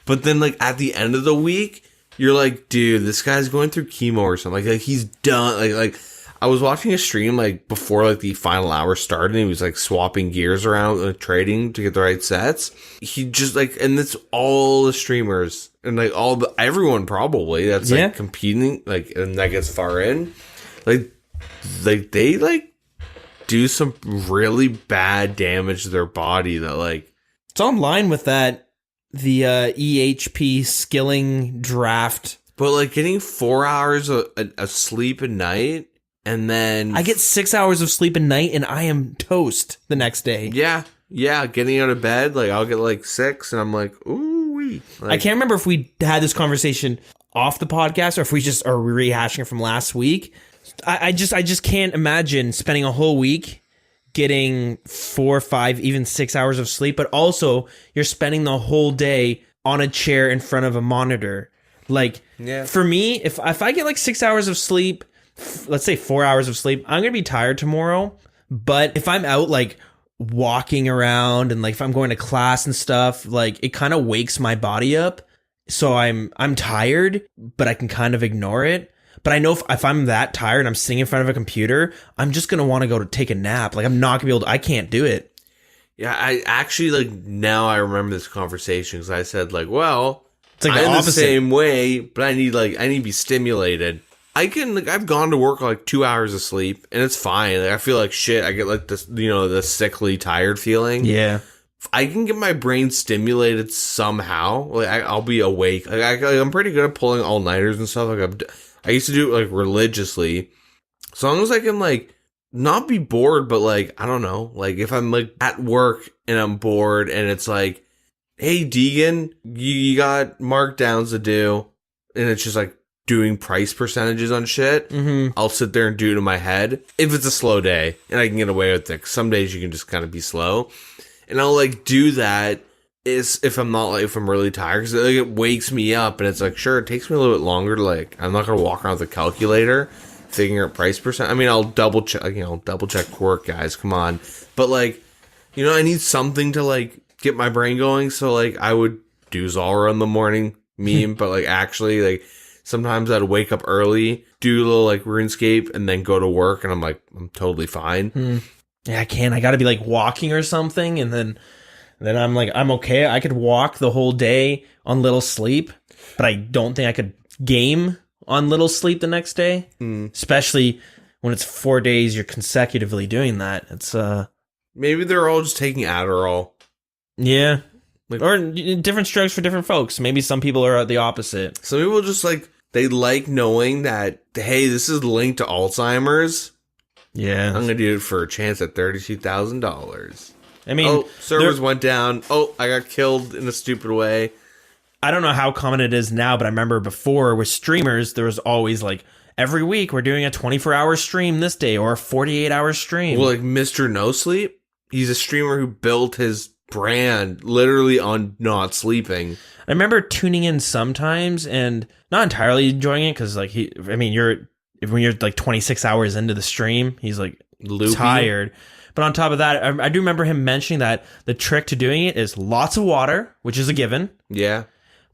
But then like at the end of the week, you're like, dude, this guy's going through chemo or something. Like he's done. Like I was watching a stream like before like the final hour started, and he was like swapping gears around, trading to get the right sets. He just like, and it's all the streamers and like everyone probably that's like competing, like, and that gets far in, like they like do some really bad damage to their body that like it's online with that the EHP skilling draft. But like getting 4 hours of sleep a night. And then I get 6 hours of sleep a night and I am toast the next day. Yeah. Getting out of bed, like I'll get like 6 and I'm like, ooh wee. Like, I can't remember if we had this conversation off the podcast or if we just are rehashing it from last week. I just can't imagine spending a whole week getting 4, 5, even 6 hours of sleep, but also you're spending the whole day on a chair in front of a monitor. Like for me, if I get like 6 hours of sleep, let's say 4 hours of sleep, I'm gonna be tired tomorrow. But if I'm out like walking around and like if I'm going to class and stuff, like it kind of wakes my body up. So I'm tired, but I can kind of ignore it. But I know if I'm that tired and I'm sitting in front of a computer, I'm just gonna want to go to take a nap. Like I'm not gonna be able to, I can't do it. Yeah, I actually like now I remember this conversation because I said like, well, it's like I'm the opposite. The same way, but I need to be stimulated. I've gone to work like 2 hours of sleep and it's fine. Like, I feel like shit. I get like this, the sickly tired feeling. Yeah. If I can get my brain stimulated somehow, like I'll be awake. Like I'm pretty good at pulling all-nighters and stuff. Like I used to do it like religiously. As long as I can like not be bored, but like, I don't know, like if I'm like at work and I'm bored and it's like, hey, Deagin, you got markdowns to do. And it's just like, doing price percentages on shit, I'll sit there and do it in my head if it's a slow day and I can get away with it. 'Cause some days you can just kind of be slow, and I'll like do that is if I'm not like if I'm really tired because like, it wakes me up and it's like sure it takes me a little bit longer to like I'm not gonna walk around with a calculator figuring out price percent. I mean I'll double check quirk guys, come on, but like I need something to like get my brain going. So like I would do Zara in the morning meme, but like actually like. Sometimes I'd wake up early, do a little like RuneScape, and then go to work, and I'm totally fine. Yeah, I can't. I got to be like walking or something, and then I'm like, I'm okay. I could walk the whole day on little sleep, but I don't think I could game on little sleep the next day, especially when it's 4 days you're consecutively doing that. It's maybe they're all just taking Adderall. Yeah. Or different strokes for different folks. Maybe some people are the opposite. Some people just like, they like knowing that, hey, this is linked to Alzheimer's. Yeah. I'm going to do it for a chance at $32,000. I mean, servers went down. Oh, I got killed in a stupid way. I don't know how common it is now, but I remember before with streamers, there was always like, every week we're doing a 24-hour stream this day or a 48-hour stream. Well, like Mr. No Sleep, he's a streamer who built his brand literally on not sleeping. I remember tuning in sometimes and not entirely enjoying it because like when you're like 26 hours into the stream, he's like loopy. Tired. But on top of that, I do remember him mentioning that the trick to doing it is lots of water, which is a given. Yeah.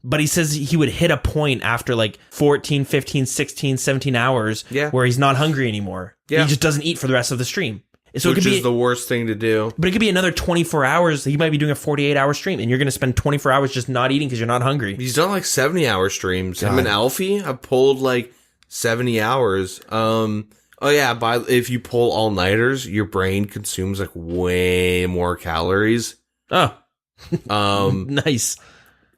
But he says he would hit a point after like 14, 15, 16, 17 hours where he's not hungry anymore. Yeah. He just doesn't eat for the rest of the stream. So Which it could is be the worst thing to do. But it could be another 24 hours. He might be doing a 48-hour stream, and you're going to spend 24 hours just not eating because you're not hungry. He's done like 70-hour streams. God. Him and Alfie have pulled like 70 hours. Oh yeah, if you pull all-nighters, your brain consumes like way more calories. Oh. Nice.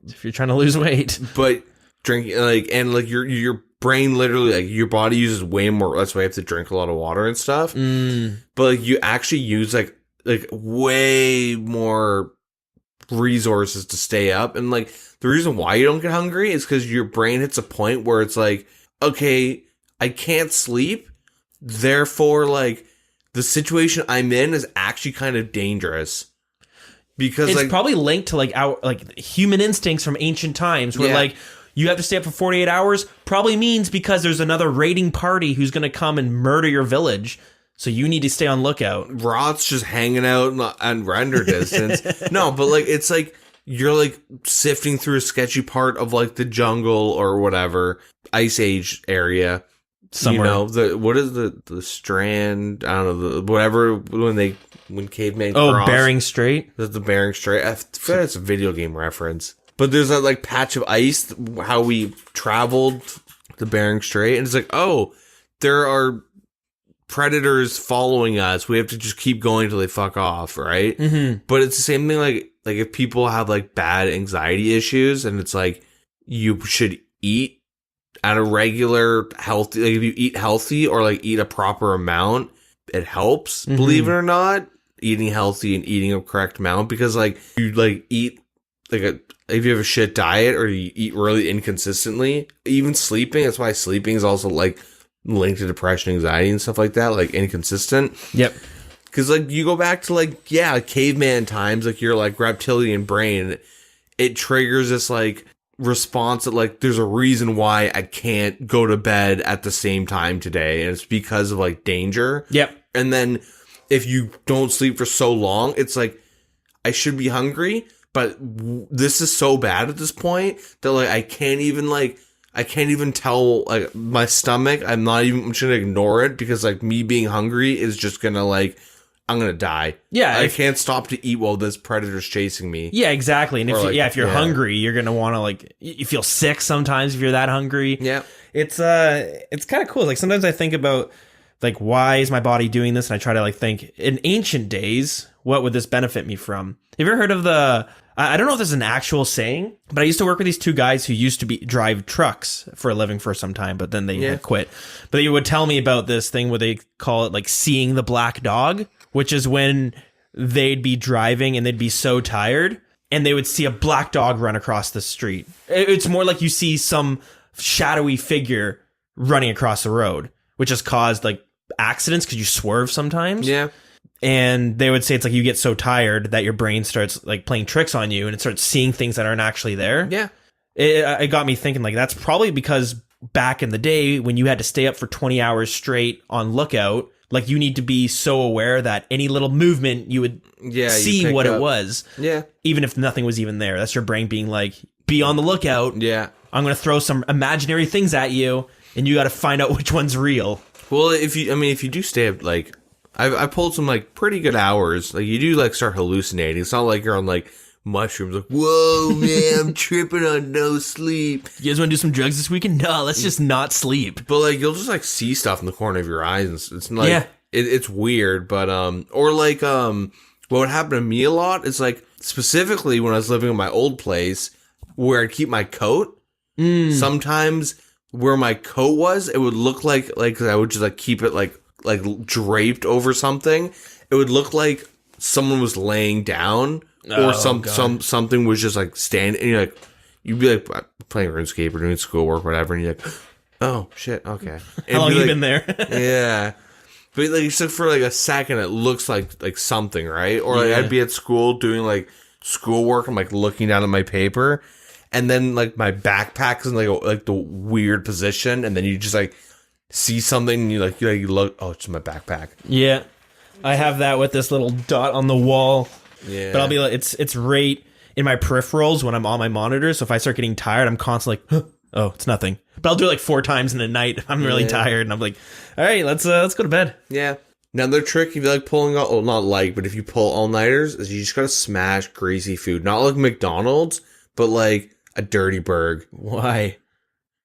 If you're trying to lose weight. But drinking your brain literally, like, your body uses way more. That's why you have to drink a lot of water and stuff. But like, you actually use like way more resources to stay up. And like, the reason why you don't get hungry is because your brain hits a point where it's like, okay, I can't sleep. Therefore, like, the situation I'm in is actually kind of dangerous. Because it's like, probably linked to like our like human instincts from ancient times where like you have to stay up for 48 hours probably means because there's another raiding party who's going to come and murder your village. So you need to stay on lookout. Rot's just hanging out on render distance. No, but like, it's like you're like sifting through a sketchy part of like the jungle or whatever, Ice Age area. Somewhere. You know, what is the strand? I don't know, whatever, when cavemen cross. Bering Strait? That's the Bering Strait. I feel like it's a video game reference. But there's that like patch of ice, how we traveled the Bering Strait, and it's like, oh, there are predators following us. We have to just keep going till they fuck off, right? Mm-hmm. But it's the same thing, like if people have like bad anxiety issues, and it's like you should eat at a regular healthy, like if you eat healthy or like eat a proper amount, it helps. Mm-hmm. Believe it or not, eating healthy and eating a correct amount, because like you like eat like if you have a shit diet or you eat really inconsistently, even sleeping. That's why sleeping is also like linked to depression, anxiety, and stuff like that. Like inconsistent. Yep. Because like you go back to like caveman times, like your like reptilian brain, it triggers this like response that like there's a reason why I can't go to bed at the same time today, and it's because of like danger. Yep. And then if you don't sleep for so long, it's like I should be hungry, but this is so bad at this point that like I can't even tell like my stomach. I'm just gonna ignore it, because like me being hungry is just gonna like I'm gonna die. Yeah, I can't stop to eat while this predator's chasing me. Yeah, exactly. And if you're hungry, you're gonna want to like you feel sick sometimes if you're that hungry. Yeah, it's kind of cool. Like sometimes I think about like why is my body doing this, and I try to like think in ancient days what would this benefit me from. Have you ever heard of I don't know if this is an actual saying, but I used to work with these two guys who used to drive trucks for a living for some time, but then they quit. But they would tell me about this thing where they call it like seeing the black dog, which is when they'd be driving and they'd be so tired and they would see a black dog run across the street. It's more like you see some shadowy figure running across the road, which has caused like accidents because you swerve sometimes. Yeah. And they would say it's like you get so tired that your brain starts like playing tricks on you and it starts seeing things that aren't actually there. Yeah. It got me thinking like that's probably because back in the day when you had to stay up for 20 hours straight on lookout, like you need to be so aware that any little movement you would see what it was. Yeah. Even if nothing was even there. That's your brain being like, be on the lookout. Yeah. I'm going to throw some imaginary things at you and you got to find out which one's real. Well, if you do stay up, like I pulled some like pretty good hours. Like you do like start hallucinating. It's not like you're on like mushrooms. Like, whoa, man, I'm tripping on no sleep. You guys want to do some drugs this weekend? No, let's just not sleep. But like you'll just like see stuff in the corner of your eyes, and it's like it's weird. But or like what would happen to me a lot is like specifically when I was living in my old place where I'd keep my coat. Sometimes where my coat was, it would look like I would just like keep it like draped over something. It would look like someone was laying down, or something was just like standing. And you'd be like playing RuneScape or doing schoolwork, whatever, and you're like, oh shit, okay. How long you been there? Yeah, but like so for like a second, it looks like something, right? Or like I'd be at school doing like schoolwork. I'm like looking down at my paper, and then like my backpack's in like the weird position, and then you just like see something and you look, oh, it's my backpack. Yeah. I have that with this little dot on the wall. Yeah. But I'll be like, it's right in my peripherals when I'm on my monitor. So if I start getting tired, I'm constantly like, huh, oh, it's nothing. But I'll do it like 4 times in a night. I'm really tired, and I'm like, all right, let's go to bed. Yeah. Another trick, if you like pulling out, well, not like, but if you pull all-nighters, is you just gotta smash greasy food. Not like McDonald's, but like a dirty burger. Why?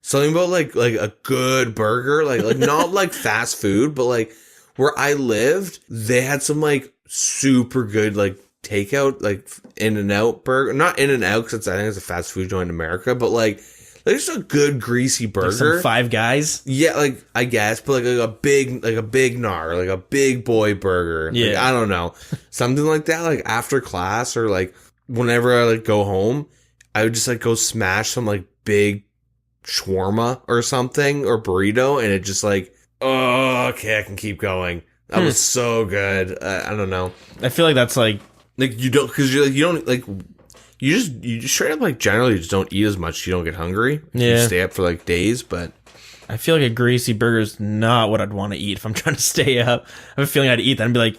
Something about like a good burger, like not like fast food, but like where I lived, they had some like super good like takeout, like In-N-Out burger. Not In-N-Out because I think it's a fast food joint in America, but like just a good greasy burger. Like some Five Guys. Yeah, like I guess, but like a big gnar, like a big boy burger. Yeah, like, I don't know, something like that. Like after class or like whenever I like go home, I would just like go smash some like big shawarma or something or burrito, and it just like, oh, okay, I can keep going. That was so good. I don't know. I feel like that's like you don't, because you're like, you don't like, you just straight up like generally just don't eat as much. You don't get hungry. Yeah. You stay up for like days, but I feel like a greasy burger is not what I'd want to eat if I'm trying to stay up. I have a feeling I'd eat that and be like,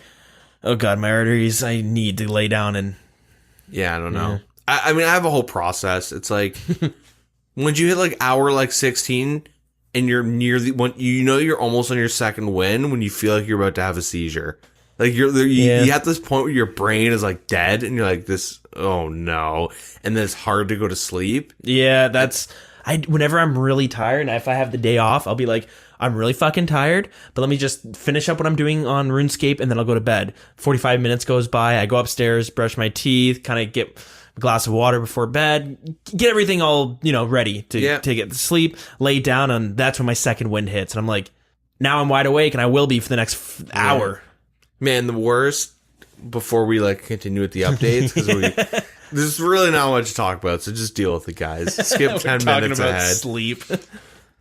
oh god, my arteries, I need to lay down and. Yeah, I don't know. I mean, I have a whole process. It's like when you hit like hour like 16 and you're near the when you're almost on your second win when you feel like you're about to have a seizure. Like you have this point where your brain is like dead and you're like this, oh no, and then it's hard to go to sleep. Yeah, whenever I'm really tired and if I have the day off, I'll be like, I'm really fucking tired, but let me just finish up what I'm doing on RuneScape and then I'll go to bed. 45 minutes goes by, I go upstairs, brush my teeth, kind of get a glass of water before bed, get everything all, ready to get to sleep, lay down, and that's when my second wind hits. And I'm like, now I'm wide awake and I will be for the next hour. Man, the worst, before we like continue with the updates, because there's really not much to talk about, so just deal with it, guys. Skip 10 minutes about ahead. Sleep.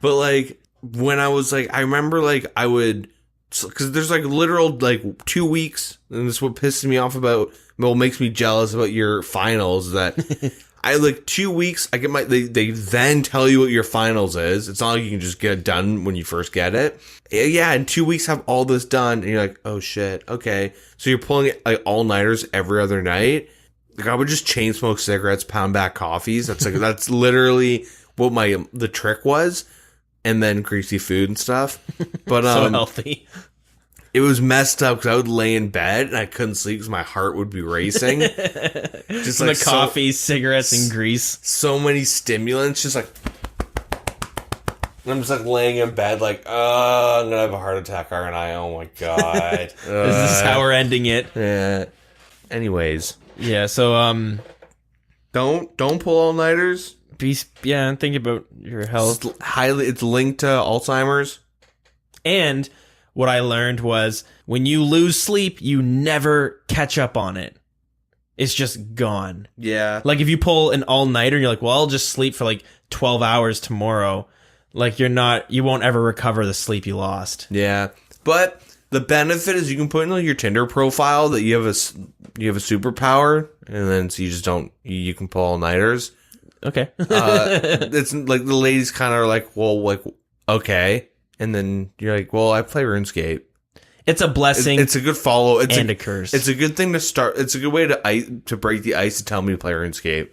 But like when I was like, I remember like I would, because there's like literal like 2 weeks, and this is what pisses me off about, what makes me jealous about your finals, that I like 2 weeks, I get they then tell you what your finals is. It's not like you can just get it done when you first get it. Yeah, in 2 weeks have all this done, and you're like, oh shit, okay. So you're pulling like all-nighters every other night. Like I would just chain smoke cigarettes, pound back coffees. That's literally what the trick was. And then greasy food and stuff. But so healthy. It was messed up because I would lay in bed and I couldn't sleep because my heart would be racing. Just like the coffee, cigarettes, and grease. So many stimulants, just like. And I'm just like laying in bed, like, I'm gonna have a heart attack, aren't I? Oh my god. This is how we're ending it. Yeah. Anyways. Yeah. So don't pull all nighters. And think about your health. It's linked to Alzheimer's. And what I learned was when you lose sleep, you never catch up on it. It's just gone. Yeah. Like if you pull an all-nighter and you're like, well, I'll just sleep for like 12 hours tomorrow. Like you won't ever recover the sleep you lost. Yeah. But the benefit is you can put in like your Tinder profile that you have a superpower, and then so you can pull all-nighters. Okay. It's like the ladies kind of are like, well, like, okay. And then you're like, well, I play RuneScape. It's a blessing. It's a good follow. It's a curse. It's a good thing to start. It's a good way to break the ice to tell me to play RuneScape.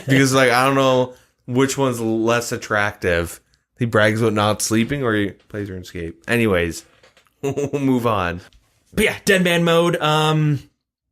Because like, I don't know which one's less attractive. He brags about not sleeping or he plays RuneScape. Anyways, we'll move on. But yeah, dead man mode.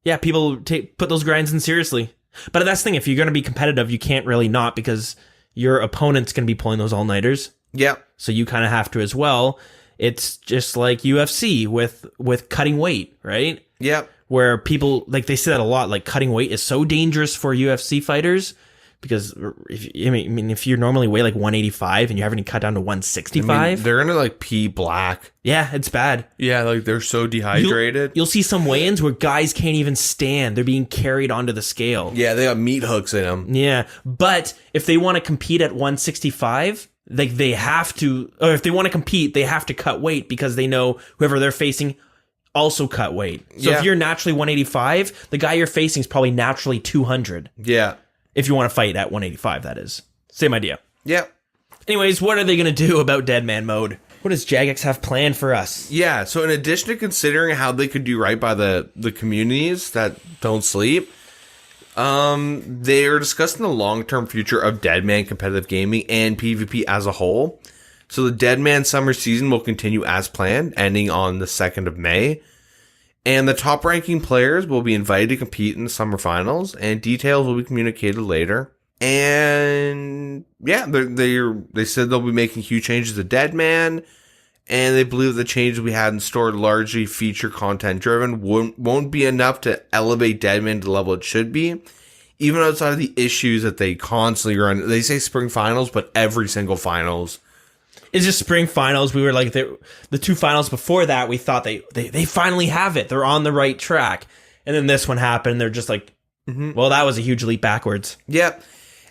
Yeah, people put those grinds in seriously. But that's the thing, if you're going to be competitive, you can't really not, because your opponent's going to be pulling those all-nighters. Yeah. So you kind of have to as well. It's just like UFC with cutting weight, right? Yeah. Where people, like they say that a lot, like cutting weight is so dangerous for UFC fighters, because if you're normally weigh like 185 and you're having to cut down to 165, they're gonna like pee black. Yeah, it's bad. Yeah, like they're so dehydrated. You'll see some weigh-ins where guys can't even stand; they're being carried onto the scale. Yeah, they got meat hooks in them. Yeah, but if they want to compete at 165, like they have to, or if they want to compete, they have to cut weight because they know whoever they're facing also cut weight. So if you're naturally 185, the guy you're facing is probably naturally 200. Yeah. If you want to fight at 185, that is. Same idea. Yep. Anyways, what are they going to do about Dead Man Mode? What does Jagex have planned for us? Yeah, so in addition to considering how they could do right by the communities that don't sleep, They are discussing the long-term future of Deadman competitive gaming and PvP as a whole. So the Deadman summer season will continue as planned, ending on the 2nd of May. And the top-ranking players will be invited to compete in the summer finals, and details will be communicated later. And yeah, they said they'll be making huge changes to Deadman, and they believe the changes we had in store largely feature content driven won't be enough to elevate Deadman to the level it should be, even outside of the issues that they constantly run. They say spring finals, but every single finals. It's just spring finals. We were like, the 2 finals before that, we thought they finally have it. They're on the right track. And then this one happened. They're just like, well, that was a huge leap backwards. Yep.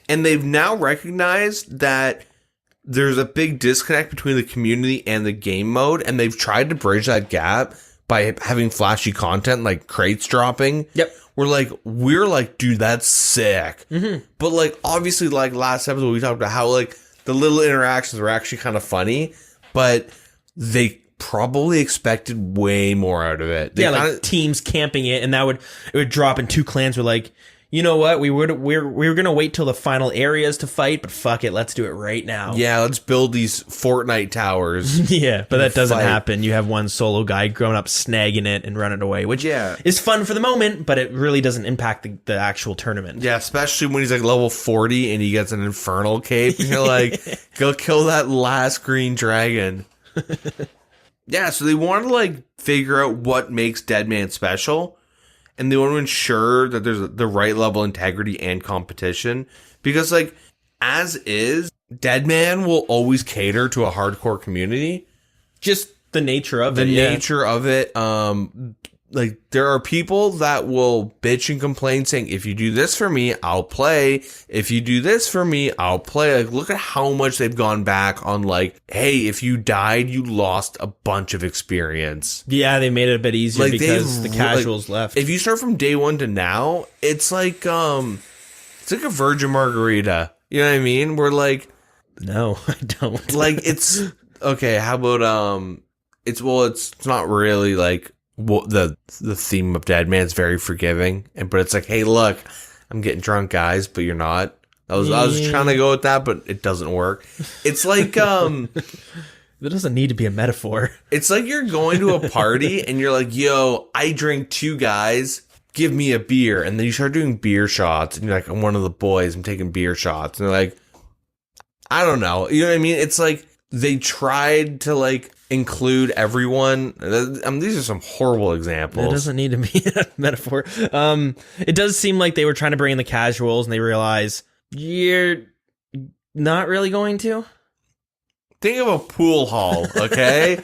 And they've now recognized that there's a big disconnect between the community and the game mode, and they've tried to bridge that gap by having flashy content like crates dropping. Yep. We're like, dude, that's sick. But like, obviously, like last episode, we talked about how like the little interactions were actually kind of funny, but they probably expected way more out of it. They like teams camping it, and it would drop, and 2 clans were like, you know what? We were gonna wait till the final areas to fight, but fuck it, let's do it right now. Yeah, let's build these Fortnite towers. Yeah, but that doesn't happen. You have one solo guy growing up snagging it and running away, which is fun for the moment, but it really doesn't impact the actual tournament. Yeah, especially when he's like level 40 and he gets an infernal cape, and you're like, go kill that last green dragon. Yeah, so they want to like figure out what makes Deadman special. And they want to ensure that there's the right level of integrity and competition. Because, like, as is, Deadman will always cater to a hardcore community. Just the nature of it. The nature of it. Like, there are people that will bitch and complain saying, if you do this for me, I'll play. If you do this for me, I'll play. Like, look at how much they've gone back on, like, hey, if you died, you lost a bunch of experience. Yeah, they made it a bit easier, like, because the casuals left. If you start from day 1 to now, it's like a virgin margarita. You know what I mean? We're like, no, I don't. Like, it's okay. How about it's not really like. Well, the theme of Deadman's very forgiving, but it's like, hey, look, I'm getting drunk, guys, but you're not. I was trying to go with that, but it doesn't work. It's like there doesn't need to be a metaphor. It's like you're going to a party and you're like, yo, I drink 2 guys, give me a beer, and then you start doing beer shots, and you're like, I'm one of the boys, I'm taking beer shots, and they're like, I don't know, you know what I mean? It's like they tried to like include everyone. These are some horrible examples. It doesn't need to be a metaphor. It does seem like they were trying to bring in the casuals, and they realize you're not really going to. Think of a pool hall, okay?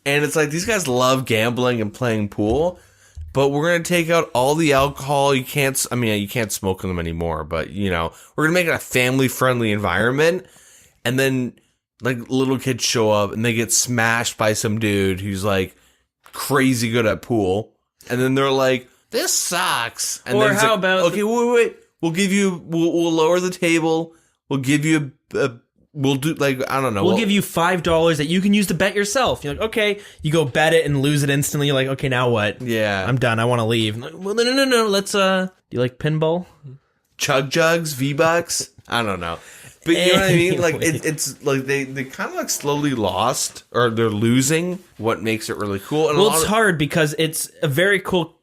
And it's like, these guys love gambling and playing pool, but we're going to take out all the alcohol. You can't smoke them anymore, but, you know, we're going to make it a family-friendly environment, and then like little kids show up and they get smashed by some dude who's like crazy good at pool, and then they're like, this sucks. And or then how like, about okay, wait, we'll lower the table, we'll give you we'll do like, I don't know, we'll give you $5 that you can use to bet yourself. You're like, okay, you go bet it and lose it instantly. You're like, okay, now what? Yeah, I'm done, I want to leave. Like, well, no, let's do you like pinball, chug jugs, V-Bucks? I don't know. But you know what I mean? Like, it's like they kind of like slowly lost, or they're losing what makes it really cool. And well, it's hard because it's a very cool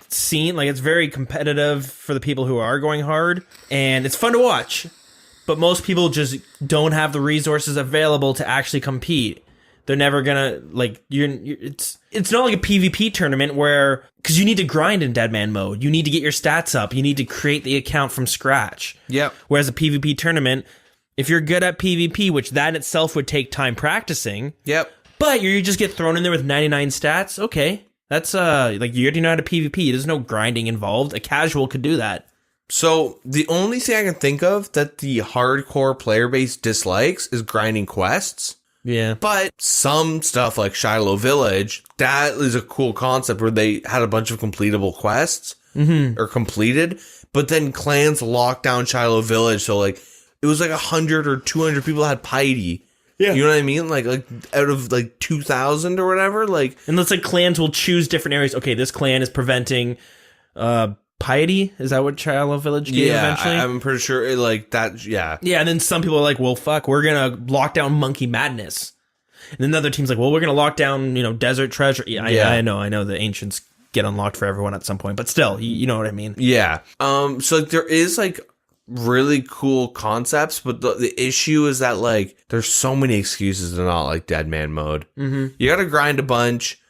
scene. Like, it's very competitive for the people who are going hard, and it's fun to watch. But most people just don't have the resources available to actually compete. They're never gonna, like, it's not like a PvP tournament where, because you need to grind in Deadman mode. You need to get your stats up. You need to create the account from scratch. Yep. Whereas a PvP tournament, if you're good at PvP, which that in itself would take time practicing. Yep. But you just get thrown in there with 99 stats. Okay. That's, like, you already know how to PvP. There's no grinding involved. A casual could do that. So the only thing I can think of that the hardcore player base dislikes is grinding quests. Yeah. But some stuff like Shiloh Village, that is a cool concept where they had a bunch of completable quests or completed, but then clans locked down Shiloh Village. So like, it was like 100 or 200 people had piety. Yeah. You know what I mean? Like out of like 2,000 or whatever. Like, and let's say clans will choose different areas. Okay, this clan is preventing Piety? Is that what Shiloh Village gave eventually? I'm pretty sure like that. Yeah. Yeah, and then some people are like, well, fuck, we're going to lock down Monkey Madness. And then the other team's like, well, we're going to lock down, Desert Treasure. Yeah, I know the Ancients get unlocked for everyone at some point, but still, you know what I mean? Yeah. So like, there is like really cool concepts, but the issue is that like there's so many excuses to not like Dead Man mode. Mm-hmm. You got to grind a bunch.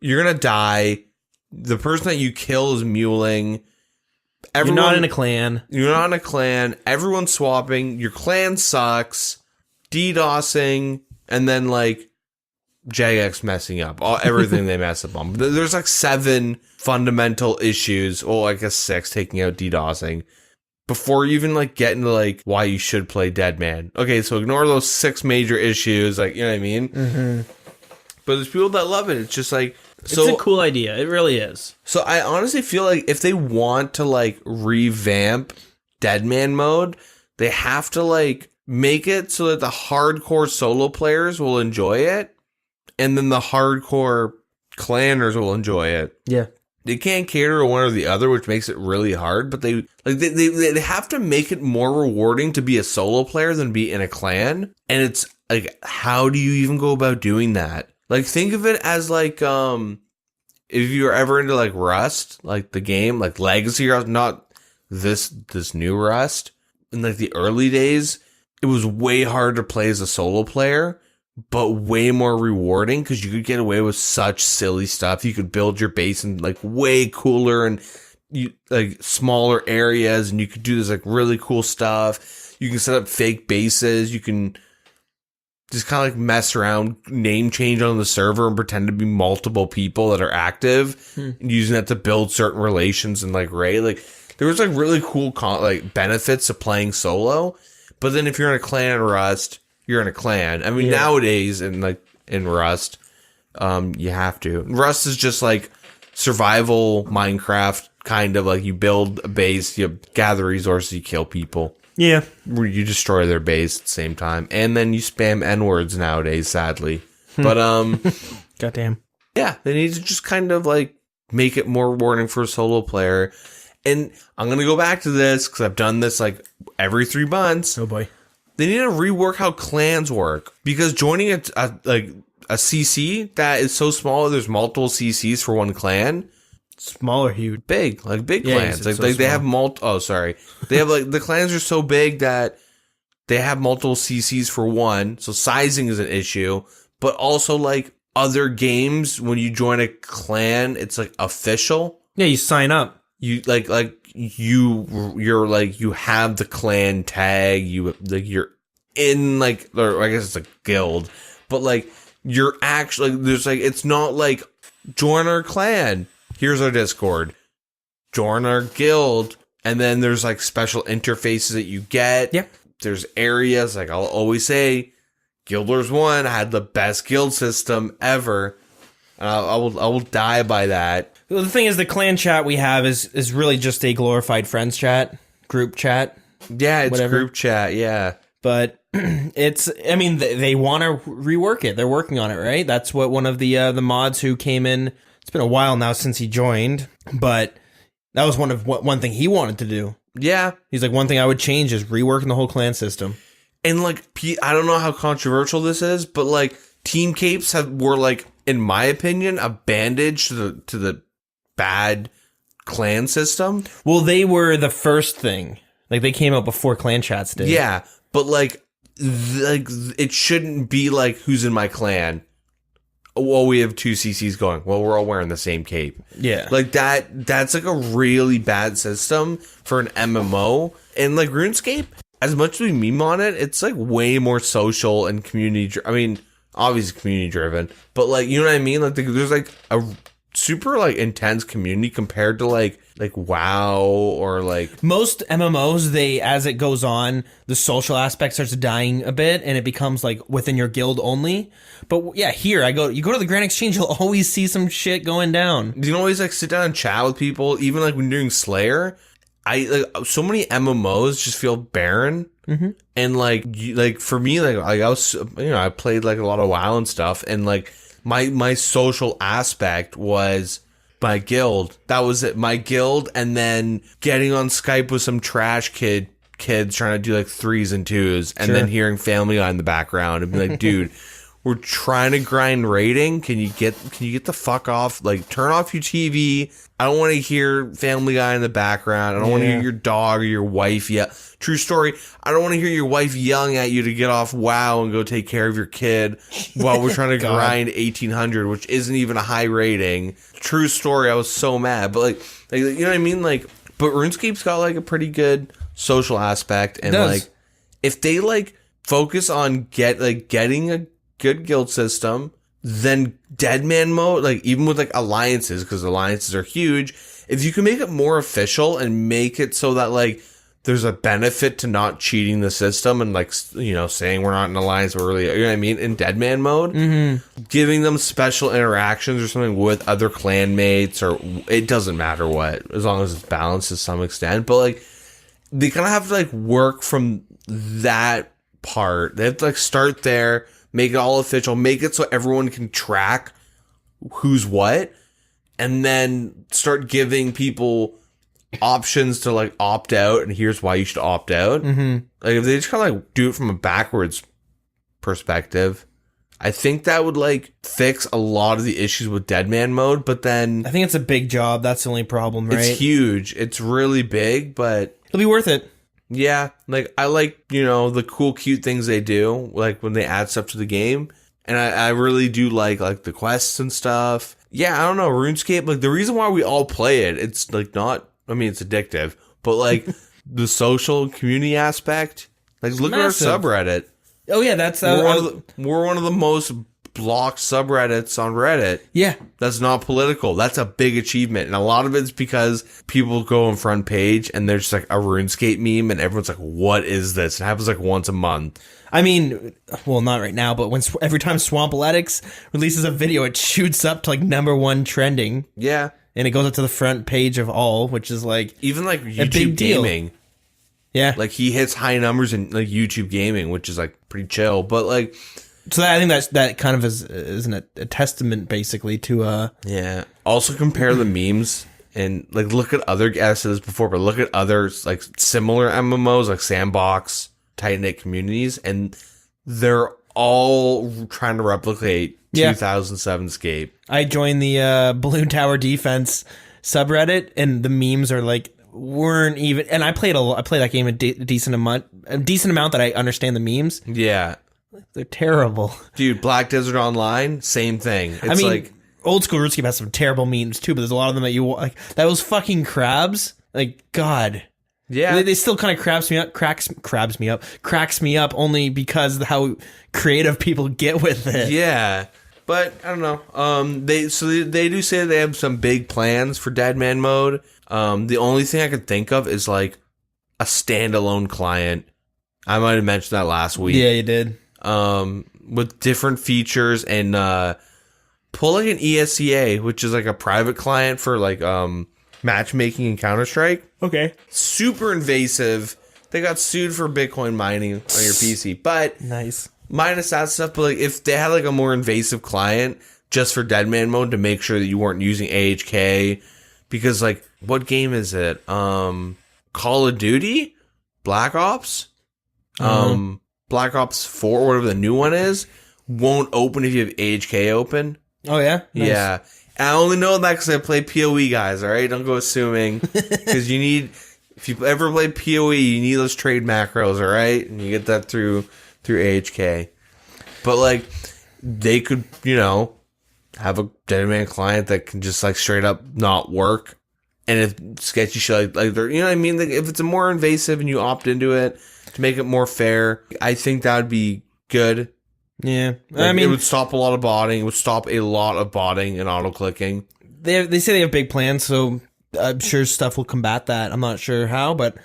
You're going to die. The person that you kill is muling. You're not in a clan. You're not in a clan. Everyone's swapping. Your clan sucks. DDoSing. And then, like, Jagex messing up. Everything they mess up on. There's, like, 7 fundamental issues. Well, I guess 6, taking out DDoSing. Before you even, like, get into, like, why you should play Dead Man. Okay, so ignore those 6 major issues. Like, you know what I mean? Mm-hmm. But there's people that love it. It's just, like... It's a cool idea. It really is. So I honestly feel like if they want to, like, revamp Dead Man mode, they have to, like... make it so that the hardcore solo players will enjoy it, and then the hardcore clanners will enjoy it. Yeah. They can't cater to one or the other, which makes it really hard, but they have to make it more rewarding to be a solo player than be in a clan. And it's like, how do you even go about doing that? Like, think of it as like, if you're ever into like Rust, like the game, like Legacy Rust, not this new Rust, in like the early days, it was way harder to play as a solo player, but way more rewarding because you could get away with such silly stuff. You could build your base in like way cooler and like smaller areas, and you could do this like really cool stuff. You can set up fake bases. You can just kind of like mess around, name change on the server and pretend to be multiple people that are active, using that to build certain relations and like raid. Like there was like really cool like benefits of playing solo. But then if you're in a clan in Rust, you're in a clan. I mean, nowadays in Rust, you have to. Rust is just like survival Minecraft, kind of like you build a base, you gather resources, you kill people. Yeah. You destroy their base at the same time. And then you spam N-words nowadays, sadly. But, goddamn. Yeah, they need to just kind of like make it more rewarding for a solo player. And I'm going to go back to this because I've done this like every 3 months. Oh boy. They need to rework how clans work, because joining a CC that is so small, there's multiple CCs for one clan. Small or huge? Big, like big clans. Like they have they have like the clans are so big that they have multiple CCs for one. So sizing is an issue, but also like other games, when you join a clan, it's like official. Yeah, you sign up. You you're like, you have the clan tag, you're in like, or I guess it's a guild, but like you're actually, there's like, it's not like join our clan, here's our Discord, join our guild, and then there's like special interfaces that you get. Yep. There's areas, like I'll always say, Guild Wars 1 had the best guild system ever. I will die by that. Well, the thing is, the clan chat we have is really just a glorified friends chat, group chat. Yeah, it's whatever. Group chat, yeah. But it's, I mean, they want to rework it. They're working on it, right? That's what one of the mods who came in, it's been a while now since he joined, but that was one thing he wanted to do. Yeah. He's like, one thing I would change is reworking the whole clan system. And like, I don't know how controversial this is, but like, team capes were like, in my opinion, a bandage to the bad clan system. Well, they were the first thing. Like, they came out before clan chats did. Yeah, but like it shouldn't be like, who's in my clan? Well, we have 2 CCs going. Well, we're all wearing the same cape. Yeah. Like that's like a really bad system for an MMO. And like RuneScape, as much as we meme on it, it's like way more social and community. I mean, obviously community driven, but like, you know what I mean? Like there's like a super like intense community compared to like WoW or like most MMOs. They, as it goes on, the social aspect starts dying a bit, and it becomes like within your guild only. But yeah, here you go to the Grand Exchange, you'll always see some shit going down. You can always like sit down and chat with people, even like when you're doing Slayer. So many MMOs just feel barren. Mm-hmm. And like for me, like I was, I played like a lot of WoW and stuff, and like my social aspect was my guild. That was it. My guild, and then getting on Skype with some trash kids trying to do like 3s and 2s, and then hearing Family Guy in the background and be like, dude, we're trying to grind rating. Can you get the fuck off? Like, turn off your TV. I don't want to hear Family Guy in the background. I don't want to hear your dog or your wife yell. True story. I don't want to hear your wife yelling at you to get off WoW and go take care of your kid while we're trying to grind 1800, which isn't even a high rating. True story. I was so mad, but like you know what I mean? Like, but RuneScape's got like a pretty good social aspect, and like if they like focus on getting a good guild system, then deadman mode, like even with like alliances, because alliances are huge, if you can make it more official and make it so that like there's a benefit to not cheating the system and like, you know, saying we're not in alliance, we're really, you know what I mean, in deadman mode, giving them special interactions or something with other clanmates, or it doesn't matter what, as long as it's balanced to some extent. But like they kind of have to like work from that part. They have to like start there, make it all official, make it so everyone can track who's what, and then start giving people options to like opt out, and here's why you should opt out. Like if they just kind of like do it from a backwards perspective, I think that would like fix a lot of the issues with deadman mode. But then I think it's a big job. That's the only problem, right? It's huge. It's really big, but it'll be worth it. Yeah, like I like, you know, the cool, cute things they do, like when they add stuff to the game, and I really do like the quests and stuff. Yeah, I don't know, RuneScape. Like the reason why we all play it, it's like not. I mean, it's addictive, but like the social community aspect. Like look Massive. at our subreddit. Oh yeah, that's we're one of the most blocked subreddits on Reddit. Yeah, that's not political. That's a big achievement, and a lot of it's because people go on front page and there's like a RuneScape meme, and everyone's like, "What is this?" It happens like once a month. I mean, well, not right now, but every time Swampaletics releases a video, it shoots up to like #1 trending. Yeah, and it goes up to the front page of all, which is like even like YouTube a big deal. Gaming. Yeah, like he hits high numbers in like YouTube Gaming, which is like pretty chill, but like. So I think that kind of is a testament basically to yeah. Also compare the memes and like look at other, I said this before, but look at others like similar MMOs like Sandbox, tight knit communities, and they're all trying to replicate 2007 Scape. I joined the Balloon Tower Defense subreddit, and the memes are like weren't even. And I played that game a decent amount that I understand the memes. Yeah. They're terrible. Dude, Black Desert Online, same thing. It's I mean, like old school RuneScape has some terrible memes too, but there's a lot of them that you like. That was fucking crabs. Like, God. Yeah. They still kind of cracks me up only because of how creative people get with it. Yeah. But I don't know. They do say they have some big plans for Deadman mode. The only thing I could think of is like a standalone client. I might have mentioned that last week. Yeah, you did. With different features, and pull like an ESCA, which is like a private client for like matchmaking in Counter-Strike. Okay. Super invasive. They got sued for Bitcoin mining on your PC, but nice. Minus that stuff, but like if they had like a more invasive client just for Deadman mode to make sure that you weren't using AHK, because like what game is it? Call of Duty? Black Ops? Black Ops 4, whatever the new one is, won't open if you have AHK open. Oh, yeah? Nice. Yeah. And I only know that because I play PoE, guys, alright? Don't go assuming. Because you need, if you ever play PoE, you need those trade macros, alright? And you get that through AHK. But, like, they could, you know, have a Deadman client that can just, like, straight up not work. And if sketchy shit, like they're, you know what I mean? Like, if it's a more invasive and you opt into it, to make it more fair, I think that would be good. Yeah. Like, I mean, it would stop a lot of botting. It would stop a lot of botting and auto-clicking. They say they have big plans, so I'm sure stuff will combat that. I'm not sure how, but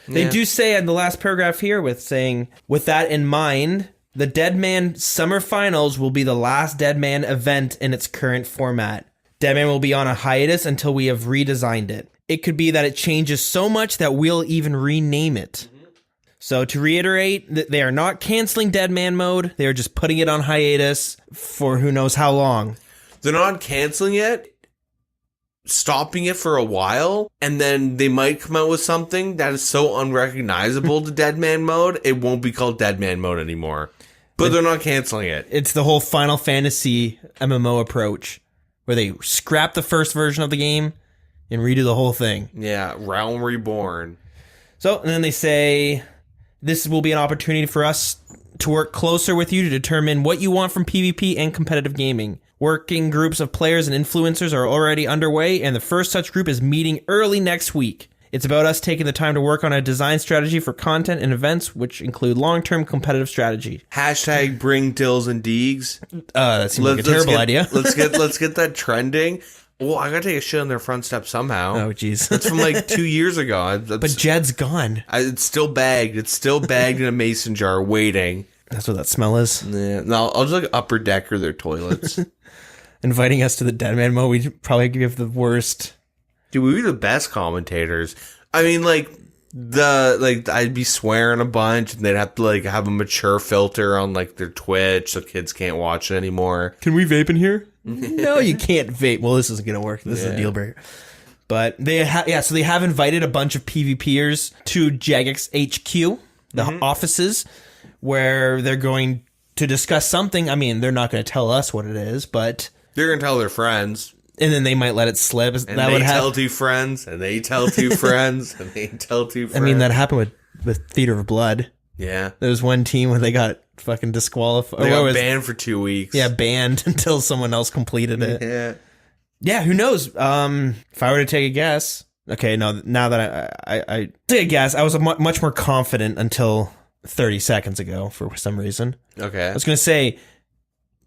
they do say in the last paragraph here with that in mind, the Deadman Summer Finals will be the last Deadman event in its current format. Deadman will be on a hiatus until we have redesigned it. It could be that it changes so much that we'll even rename it. So to reiterate, they are not canceling Deadman mode. They are just putting it on hiatus for who knows how long. They're not canceling it. stopping it for a while, and then they might come out with something that is so unrecognizable to Dead Man Mode, it won't be called Dead Man Mode anymore. But they're not canceling it. It's the whole Final Fantasy MMO approach, where they scrap the first version of the game and redo the whole thing. Yeah, Realm Reborn. So, and then they say, this will be an opportunity for us to work closer with you to determine what you want from PvP and competitive gaming. Working groups of players and influencers are already underway, and the first such group is meeting early next week. It's about us taking the time to work on a design strategy for content and events, which include long-term competitive strategy. Hashtag bring Dilz and Deags. That seems like a terrible idea. let's get that trending. Well, I gotta take a shit on their front step somehow. Oh, jeez. That's from like 2 years ago. But Jed's gone. It's still bagged. It's still bagged in a mason jar waiting. That's what that smell is. Yeah, no, I'll just like upper decker their toilets. Inviting us to the Dead Man Mode, we'd probably give the worst. Dude, we'd be the best commentators. I mean, I'd be swearing a bunch, and they'd have to like have a mature filter on like their Twitch, so kids can't watch it anymore. Can we vape in here? No, you can't vape. Well, this isn't gonna work. This is a deal breaker. But so they have invited a bunch of PvPers to Jagex HQ, the offices, where they're going to discuss something. I mean, they're not going to tell us what it is, but they're going to tell their friends. And then they might let it slip. And they tell two friends, and they tell two friends, and they tell two friends. I mean, that happened with Theater of Blood. Yeah. There was one team where they got fucking disqualified. They got banned for 2 weeks. Yeah, banned until someone else completed it. Yeah. Yeah, who knows? If I were to take a guess... Okay, no, now that I take a guess, I was much more confident until 30 seconds ago for some reason. Okay. I was going to say,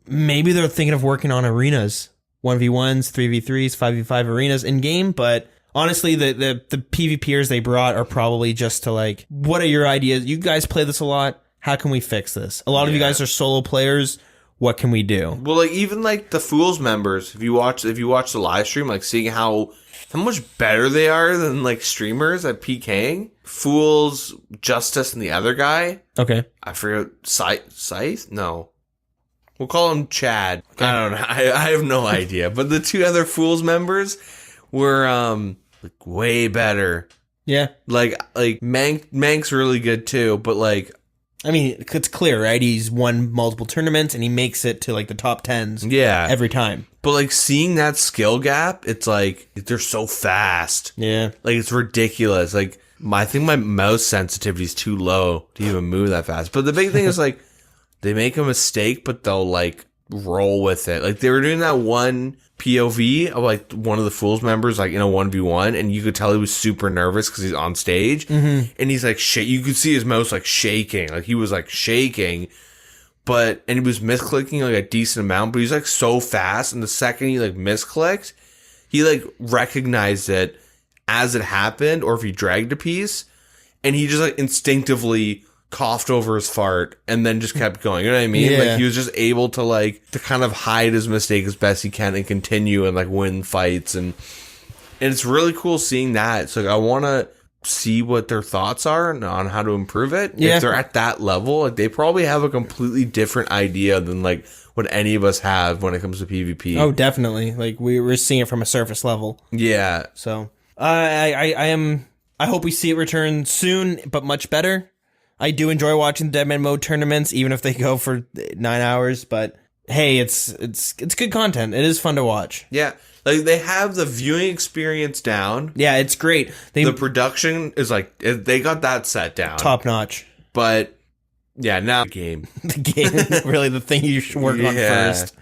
maybe they're thinking of working on arenas. 1v1s, 3v3s, 5v5 arenas in-game, but honestly, the PvPers they brought are probably just to like, what are your ideas? You guys play this a lot. How can we fix this? A lot of you guys are solo players. What can we do? Well, like even like the Fools members, if you watch the live stream, like seeing how much better they are than like streamers at PKing. Fools, Justice, and the other guy. Okay. I forget. Scythe? No. We'll call him Chad. Okay. I don't know. I have no idea. But the two other Fools members were like way better. Yeah. Like Mank's really good too, but like I mean, it's clear, right? He's won multiple tournaments and he makes it to like the top 10s every time. But like seeing that skill gap, it's like they're so fast. Yeah. Like it's ridiculous. Like I think my mouse sensitivity is too low to even move that fast. But the big thing is like they make a mistake, but they'll like roll with it. Like they were doing that one POV of like one of the Fools members like in a 1v1, and you could tell he was super nervous because he's on stage, and he's like you could see his mouse like shaking, like he was like shaking, and he was misclicking like a decent amount, but he's like so fast, and the second he like misclicked, he like recognized it as it happened, or if he dragged a piece, and he just like instinctively coughed over his fart and then just kept going. You know what I mean? Yeah. Like he was just able to kind of hide his mistake as best he can and continue and like win fights, and it's really cool seeing that. So I want to see what their thoughts are on how to improve it. Yeah. If they're at that level, like they probably have a completely different idea than like what any of us have when it comes to PvP. Oh, definitely. Like we're seeing it from a surface level. Yeah. So I hope we see it return soon, but much better. I do enjoy watching the Dead Man Mode tournaments, even if they go for 9 hours. But hey, it's good content. It is fun to watch. Yeah, like they have the viewing experience down. Yeah, it's great. The production is like they got that set down, top notch. But yeah, now the game, really the thing you should work on first.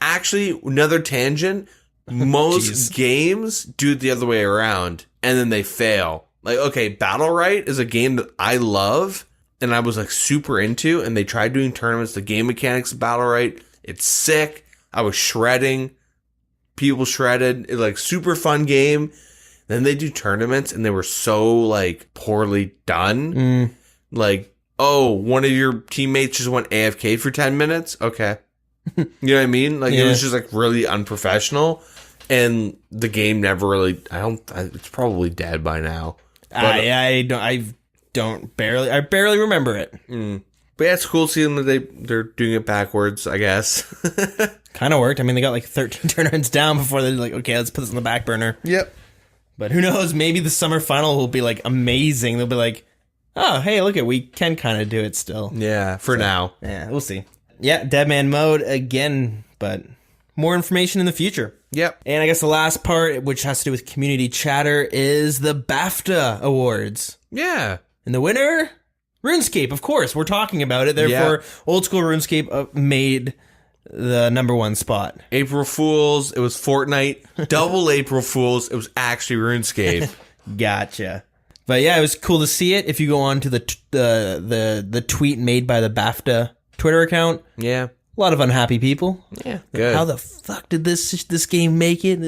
Actually, another tangent. Most games do it the other way around, and then they fail. Like, okay, Battle Right is a game that I love. And I was like super into, and they tried doing tournaments. The game mechanics of Battle Right, it's sick. I was shredding. People shredded. It's like super fun game. Then they do tournaments, and they were so like poorly done. Like, oh, one of your teammates just went AFK for 10 minutes. Okay. You know what I mean? Like it was just like really unprofessional, and the game never really. It's probably dead by now. But, I barely remember it. But yeah, it's cool seeing that they're doing it backwards, I guess. Kind of worked. I mean, they got like 13 turn-ins down before they're like, okay, let's put this on the back burner. Yep. But who knows? Maybe the summer final will be like amazing. They'll be like, oh, hey, look we can kind of do it still. Yeah, for now. Yeah, we'll see. Yeah, Deadman mode again, but more information in the future. Yep. And I guess the last part, which has to do with community chatter, is the BAFTA awards. Yeah. And the winner, RuneScape, of course. We're talking about it. Therefore, Old School RuneScape made the #1 spot. April Fools, it was Fortnite. Double April Fools, it was actually RuneScape. Gotcha. But yeah, it was cool to see it. If you go on to the tweet made by the BAFTA Twitter account, Yeah. a lot of unhappy people. Yeah. Good. How the fuck did this game make it?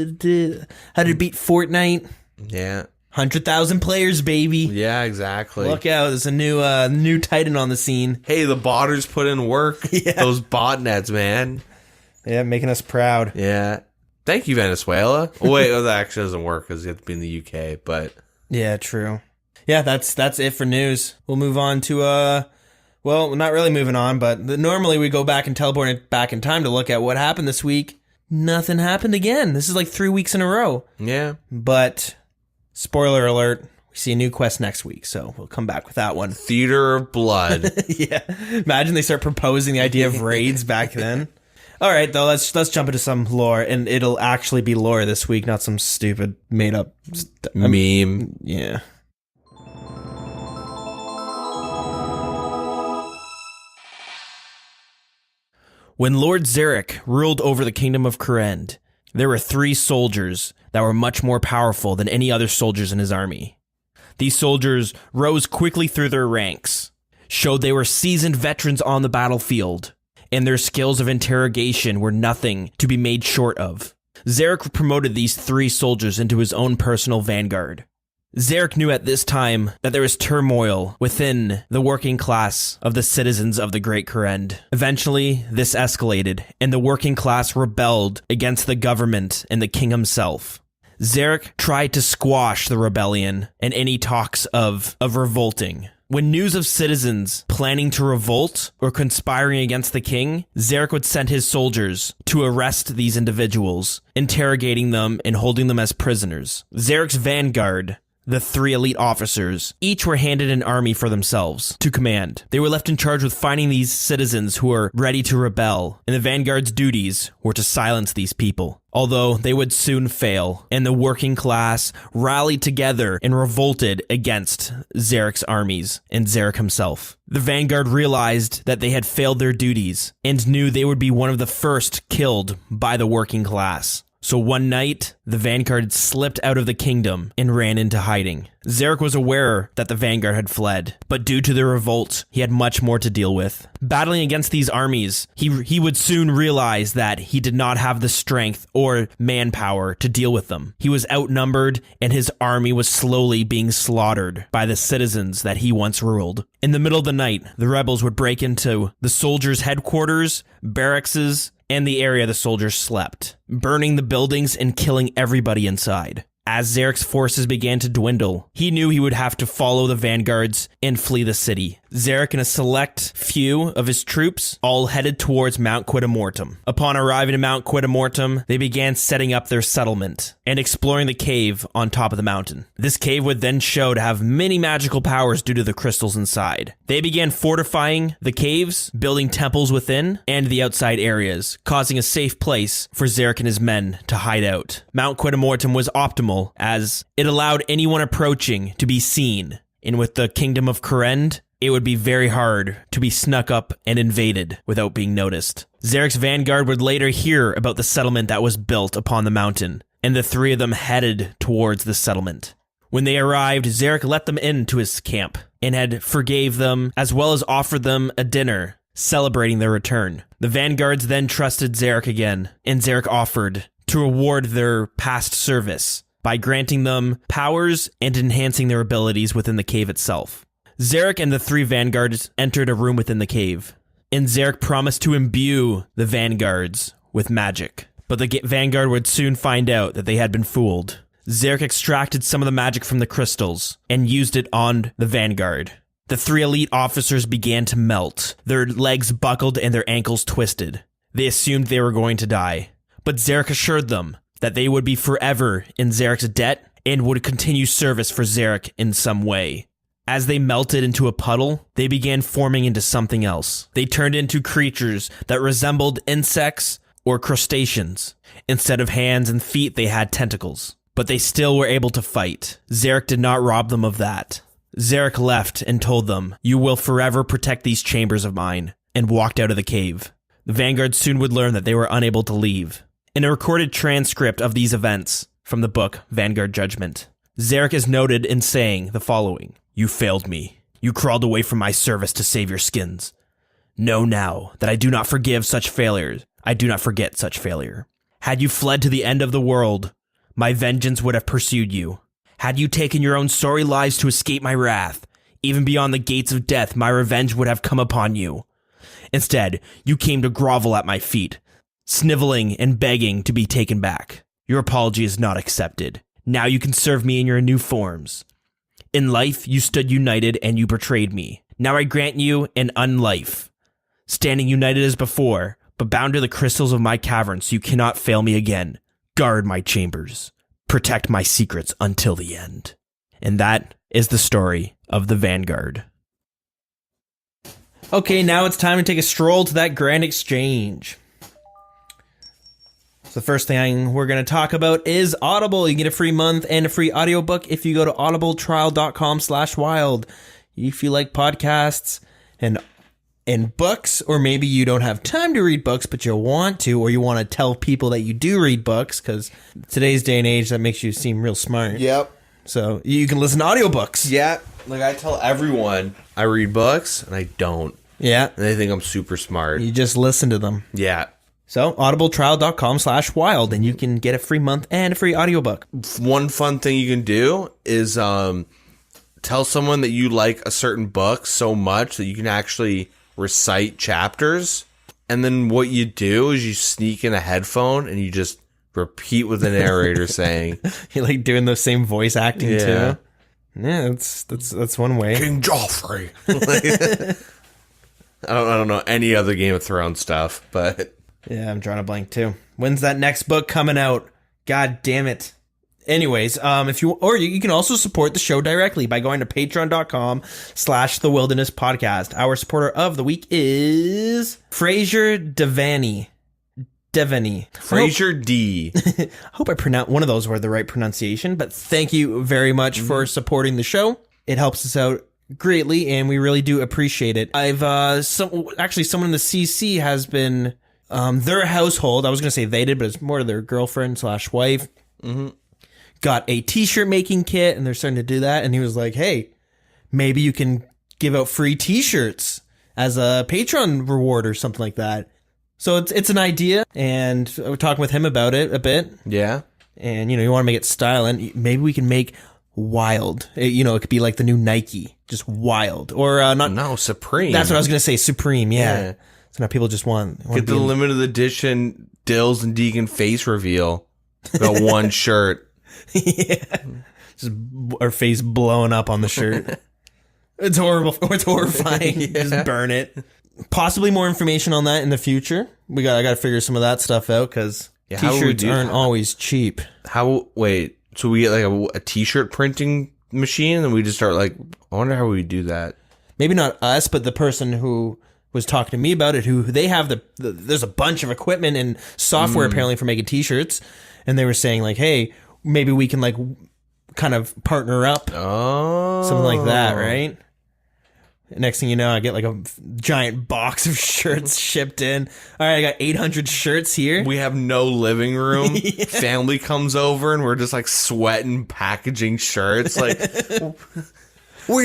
How did it beat Fortnite? Yeah. 100,000 players, baby. Yeah, exactly. Look out, there's a new titan on the scene. Hey, the botters put in work. Yeah. Those botnets, man. Yeah, making us proud. Yeah. Thank you, Venezuela. Oh, wait, that actually doesn't work because you have to be in the UK, but... Yeah, true. Yeah, that's it for news. We'll move on to, well, not really moving on, but normally we go back and teleport it back in time to look at what happened this week. Nothing happened again. This is like 3 weeks in a row. Yeah. But, spoiler alert, we see a new quest next week, so we'll come back with that one. Theater of Blood. Yeah. Imagine they start proposing the idea of raids back then. All right, though, let's jump into some lore, and it'll actually be lore this week, not some stupid made-up meme. Yeah. When Lord Zarek ruled over the kingdom of Kurend, there were 3 soldiers that were much more powerful than any other soldiers in his army. These soldiers rose quickly through their ranks, showed they were seasoned veterans on the battlefield, and their skills of interrogation were nothing to be made short of. Zarek promoted these 3 soldiers into his own personal vanguard. Zarek knew at this time that there was turmoil within the working class of the citizens of the Great Kurend. Eventually, this escalated, and the working class rebelled against the government and the king himself. Zarek tried to squash the rebellion and any talks of revolting. When news of citizens planning to revolt or conspiring against the king, Zarek would send his soldiers to arrest these individuals, interrogating them and holding them as prisoners. Zarek's vanguard, the 3 elite officers, each were handed an army for themselves to command. They were left in charge with finding these citizens who were ready to rebel, and the vanguard's duties were to silence these people. Although they would soon fail, and the working class rallied together and revolted against Zarek's armies and Zarek himself. The vanguard realized that they had failed their duties and knew they would be one of the first killed by the working class. So one night, the vanguard slipped out of the kingdom and ran into hiding. Zarek was aware that the vanguard had fled, but due to the revolt, he had much more to deal with. Battling against these armies, he would soon realize that he did not have the strength or manpower to deal with them. He was outnumbered, and his army was slowly being slaughtered by the citizens that he once ruled. In the middle of the night, the rebels would break into the soldiers' headquarters, barracks, and the area the soldiers slept, burning the buildings and killing everybody inside. As Zarek's forces began to dwindle, he knew he would have to follow the vanguards and flee the city. Zarek and a select few of his troops all headed towards Mount Quidamortum. Upon arriving at Mount Quidamortum, they began setting up their settlement and exploring the cave on top of the mountain. This cave would then show to have many magical powers due to the crystals inside. They began fortifying the caves, building temples within and the outside areas, causing a safe place for Zarek and his men to hide out. Mount Quidamortum was optimal as it allowed anyone approaching to be seen, and with the kingdom of Kurend, it would be very hard to be snuck up and invaded without being noticed. Zarek's vanguard would later hear about the settlement that was built upon the mountain, and the 3 of them headed towards the settlement. When they arrived, Zarek let them into his camp and had forgave them as well as offered them a dinner celebrating their return. The vanguards then trusted Zarek again, and Zarek offered to reward their past service by granting them powers and enhancing their abilities within the cave itself. Zarek and the 3 vanguards entered a room within the cave, and Zarek promised to imbue the vanguards with magic. But the vanguard would soon find out that they had been fooled. Zarek extracted some of the magic from the crystals and used it on the vanguard. The 3 elite officers began to melt. Their legs buckled and their ankles twisted. They assumed they were going to die, but Zarek assured them that they would be forever in Zarek's debt and would continue service for Zarek in some way. As they melted into a puddle, they began forming into something else. They turned into creatures that resembled insects or crustaceans. Instead of hands and feet, they had tentacles. But they still were able to fight. Zarek did not rob them of that. Zarek left and told them, "You will forever protect these chambers of mine," and walked out of the cave. The Vanguard soon would learn that they were unable to leave. In a recorded transcript of these events from the book Vanguard Judgment, Zarek is noted in saying the following: "You failed me. You crawled away from my service to save your skins. Know now that I do not forgive such failures. I do not forget such failure. Had you fled to the end of the world, my vengeance would have pursued you. Had you taken your own sorry lives to escape my wrath, even beyond the gates of death, my revenge would have come upon you. Instead, you came to grovel at my feet, sniveling and begging to be taken back. Your apology is not accepted. Now you can serve me in your new forms. In life, you stood united and you betrayed me. Now I grant you an unlife, standing united as before, but bound to the crystals of my cavern so you cannot fail me again. Guard my chambers. Protect my secrets until the end." And that is the story of the Vanguard. Okay, now it's time to take a stroll to that Grand Exchange. So the first thing we're going to talk about is Audible. You can get a free month and a free audiobook if you go to audibletrial.com/wild. If you like podcasts and books, or maybe you don't have time to read books, but you want to, or you want to tell people that you do read books, because today's day and age, that makes you seem real smart. Yep. So you can listen to audiobooks. Yeah. Like I tell everyone, I read books and I don't. Yeah. And they think I'm super smart. You just listen to them. Yeah. So audibletrial.com/wild, and you can get a free month and a free audiobook. One fun thing you can do is tell someone that you like a certain book so much that you can actually recite chapters. And then what you do is you sneak in a headphone and you just repeat what the narrator saying. You're like doing the same voice acting too. Yeah, that's one way. King Joffrey. I don't know any other Game of Thrones stuff, but yeah, I'm drawing a blank too. When's that next book coming out? God damn it. Anyways, if you can also support the show directly by going to patreon.com/The Wilderness Podcast. Our supporter of the week is Frazier DeVaney. Frazier D. I hope I pronounced one of those were the right pronunciation, but thank you very much for supporting the show. It helps us out greatly, and we really do appreciate it. I've someone in the CC has been their household. I was gonna say they did, but it's more their girlfriend/wife. Got a t-shirt making kit, and they're starting to do that. And he was like, "Hey, maybe you can give out free t-shirts as a Patreon reward or something like that." So it's an idea, and we're talking with him about it a bit. Yeah. And, you want to make it styling. Maybe we can make wild. It could be like the new Nike, just wild. Or Supreme. That's what I was going to say, Supreme, yeah. So now people just want get the limited edition Dilz and Deagin face reveal. Got one shirt. Yeah. Just our face blowing up on the shirt. It's horrible. It's horrifying. Yeah. Just burn it. Possibly more information on that in the future. I got to figure some of that stuff out, because t-shirts aren't always cheap. So we get like a t-shirt printing machine, and we just start I wonder how we do that. Maybe not us, but the person who was talking to me about it, who they have there's a bunch of equipment and software apparently for making t-shirts, and they were saying hey, maybe we can kind of partner up. Oh. Something like that, right? Next thing you know, I get a giant box of shirts shipped in. All right, I got 800 shirts here. We have no living room. Yeah. Family comes over and we're just sweating, packaging shirts. We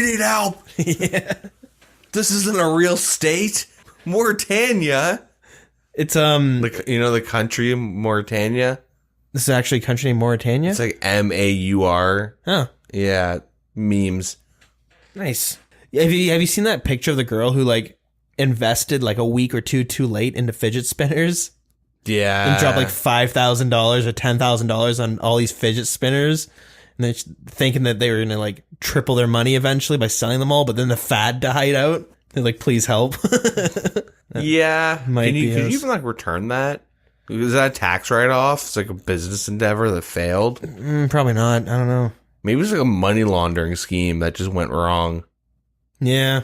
need help. Yeah. This isn't a real state. Mauritania. It's the country Mauritania. This is actually a country named Mauritania. It's MAUR. Oh, yeah, memes. Nice. Have you seen that picture of the girl who invested a week or two too late into fidget spinners? Yeah. And dropped $5,000 or $10,000 on all these fidget spinners, and then thinking that they were gonna triple their money eventually by selling them all, but then the fad died out. They're like, please help. Yeah. Might Could be you us. even like return that? Is that a tax write-off? It's like a business endeavor that failed. Probably not. I don't know. Maybe it's like a money laundering scheme that just went wrong. Yeah.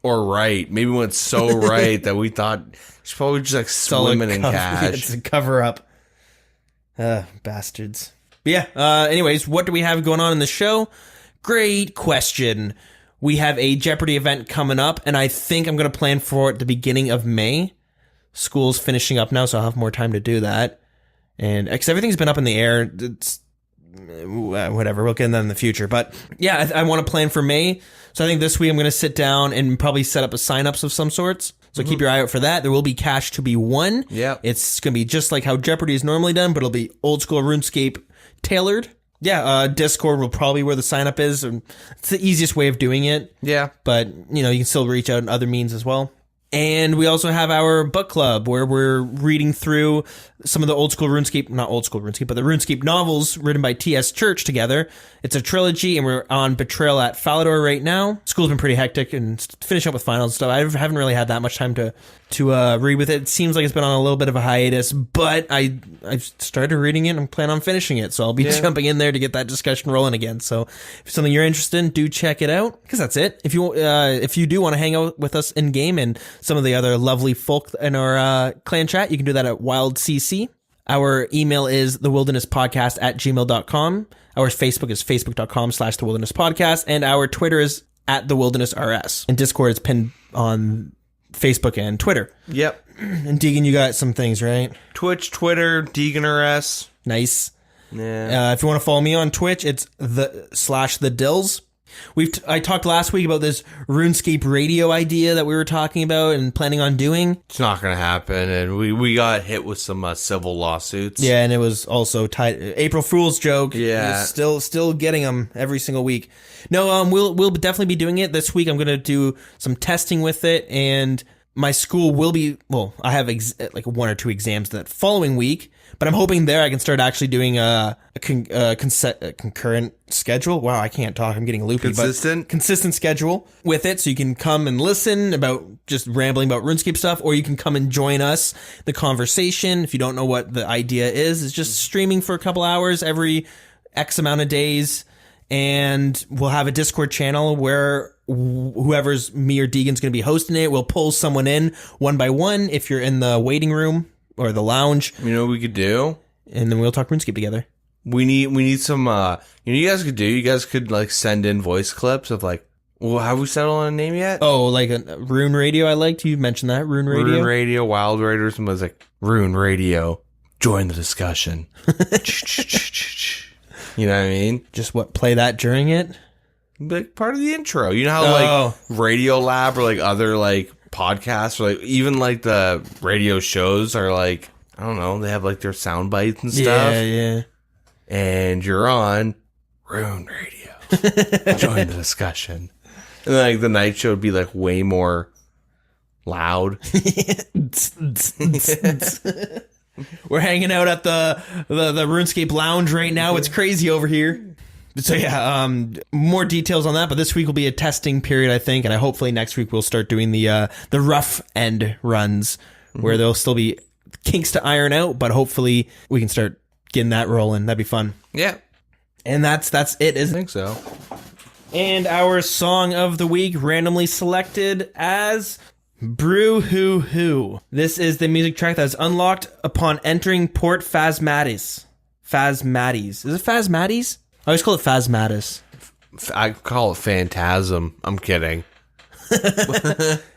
Or right. Maybe it went so right that we thought it's probably just like It's all swimming in cash. It's a cover up. Bastards. But yeah. Anyways, what do we have going on in the show? Great question. We have a Jeopardy event coming up, and I think I'm going to plan for it at the beginning of May. School's finishing up now, so I'll have more time to do that. And because everything's been up in the air, it's whatever. We'll get into that in the future. But yeah, I want to plan for May. So I think this week I'm going to sit down and probably set up a sign-ups of some sorts. So keep your eye out for that. There will be cash to be won. Yeah. It's going to be just like how Jeopardy is normally done, but it'll be old school RuneScape tailored. Yeah, Discord will probably be where the sign-up is. It's the easiest way of doing it. Yeah. But, you can still reach out in other means as well. And we also have our book club where we're reading through some of the old school RuneScape, not old school RuneScape, but the RuneScape novels written by T.S. Church together. It's a trilogy, and we're on Betrayal at Falador right now. School's been pretty hectic and finishing up with finals and stuff. I haven't really had that much time to read with it. It seems like it's been on a little bit of a hiatus, but I've started reading it and plan on finishing it. So I'll be jumping in there to get that discussion rolling again. So if it's something you're interested in, do check it out, because that's it. If you do want to hang out with us in game and some of the other lovely folk in our clan chat, you can do that at WildCC. Our email is thewildernesspodcast@gmail.com. Our Facebook is facebook.com/thewildernesspodcast. And our Twitter is @thewildernessrs. And Discord is pinned on Facebook and Twitter. Yep. And Deagin, you got some things, right? Twitch, Twitter, DeagInRS. Nice. Yeah. If you want to follow me on Twitch, it's /the Dilz. I talked last week about this RuneScape radio idea that we were talking about and planning on doing. It's not going to happen. And we got hit with some civil lawsuits. Yeah, and it was also April Fool's joke. Yeah. Still getting them every single week. No, we'll definitely be doing it this week. I'm going to do some testing with it, and my school will be, I have like 1 or 2 exams that following week, but I'm hoping there I can start actually doing a concurrent schedule. Wow, I can't talk. I'm getting loopy. Consistent schedule with it, so you can come and listen about just rambling about RuneScape stuff, or you can come and join us, the conversation. If you don't know what the idea is, it's just streaming for a couple hours every X amount of days, and we'll have a Discord channel where whoever's me or Deagin's going to be hosting it, we'll pull someone in one by one if you're in the waiting room or the lounge. You know what we could do? And then we'll talk RuneScape together. We need some, you guys could do? You guys could, like, send in voice clips of, like, well, have we settled on a name yet? Oh, like a Rune Radio, I liked. You mentioned that, Rune Radio. Rune Radio, Wild Raider, somebody's like, Rune Radio, join the discussion. You know what I mean? Just play that during it? Like, part of the intro. You know how, like, Radio Lab or, like, other, like, podcasts or, like, even, like, the radio shows are, like, I don't know, they have, like, their sound bites and stuff. Yeah. And you're on Rune Radio. Join the discussion. And then, like, the night show would be, like, way more loud. We're hanging out at the RuneScape lounge right now. It's crazy over here. So yeah, more details on that, but this week will be a testing period, I think, and hopefully next week we'll start doing the rough end runs, where there'll still be kinks to iron out, but hopefully we can start getting that rolling. That'd be fun. Yeah. And that's it, isn't it? I think so. And our song of the week, randomly selected as Brew Hoo Hoo. This is the music track that is unlocked upon entering Port Phasmatis. Phasmatis. Is it Phasmatis? I always call it Phasmatis. I call it Phantasm. I'm kidding.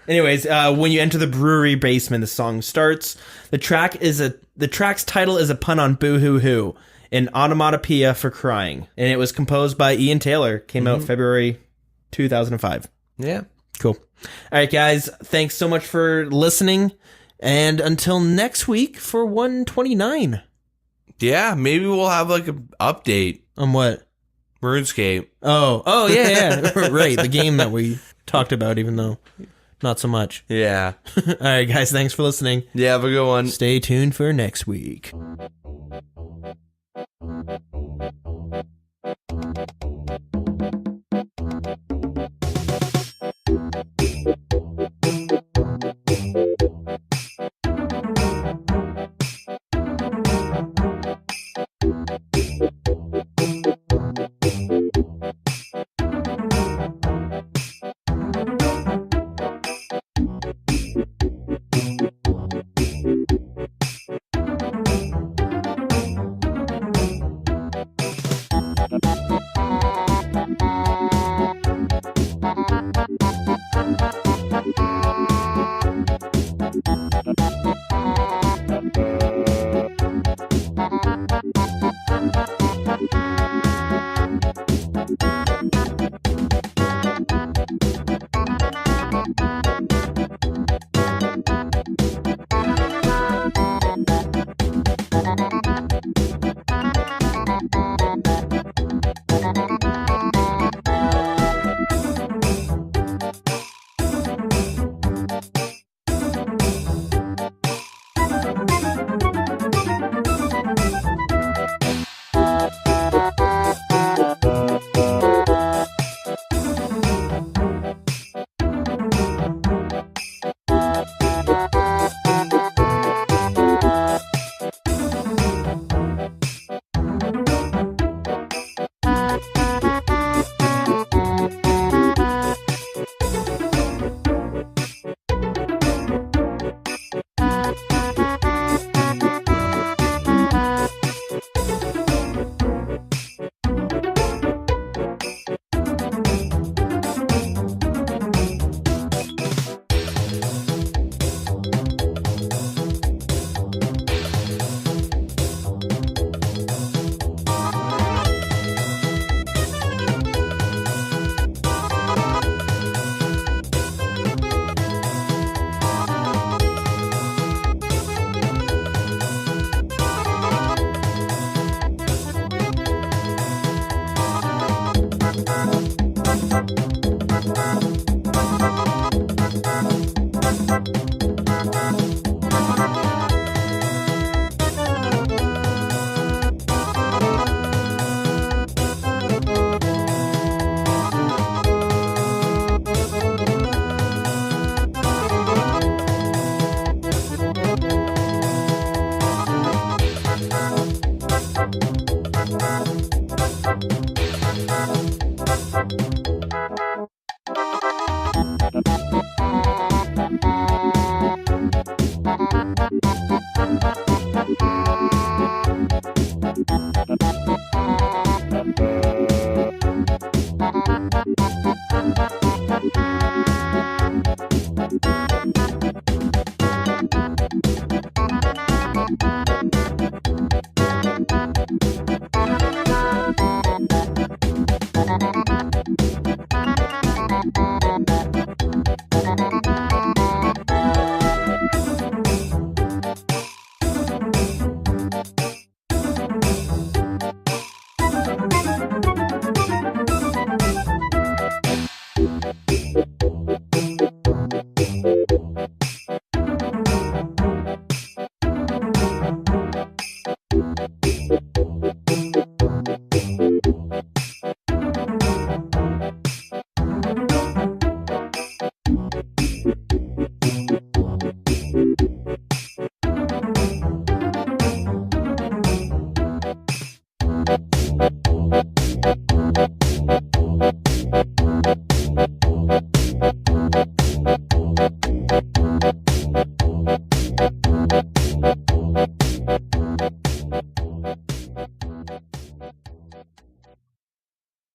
Anyways, when you enter the brewery basement, the song starts. The track's title is a pun on Boo Hoo Hoo, an onomatopoeia for crying, and it was composed by Ian Taylor. Came out February 2005. Yeah. Cool. All right, guys. Thanks so much for listening, and until next week for 129. Yeah, maybe we'll have like an update. On what? RuneScape. Oh, yeah. Right, the game that we talked about, even though not so much. Yeah. All right, guys. Thanks for listening. Yeah, have a good one. Stay tuned for next week.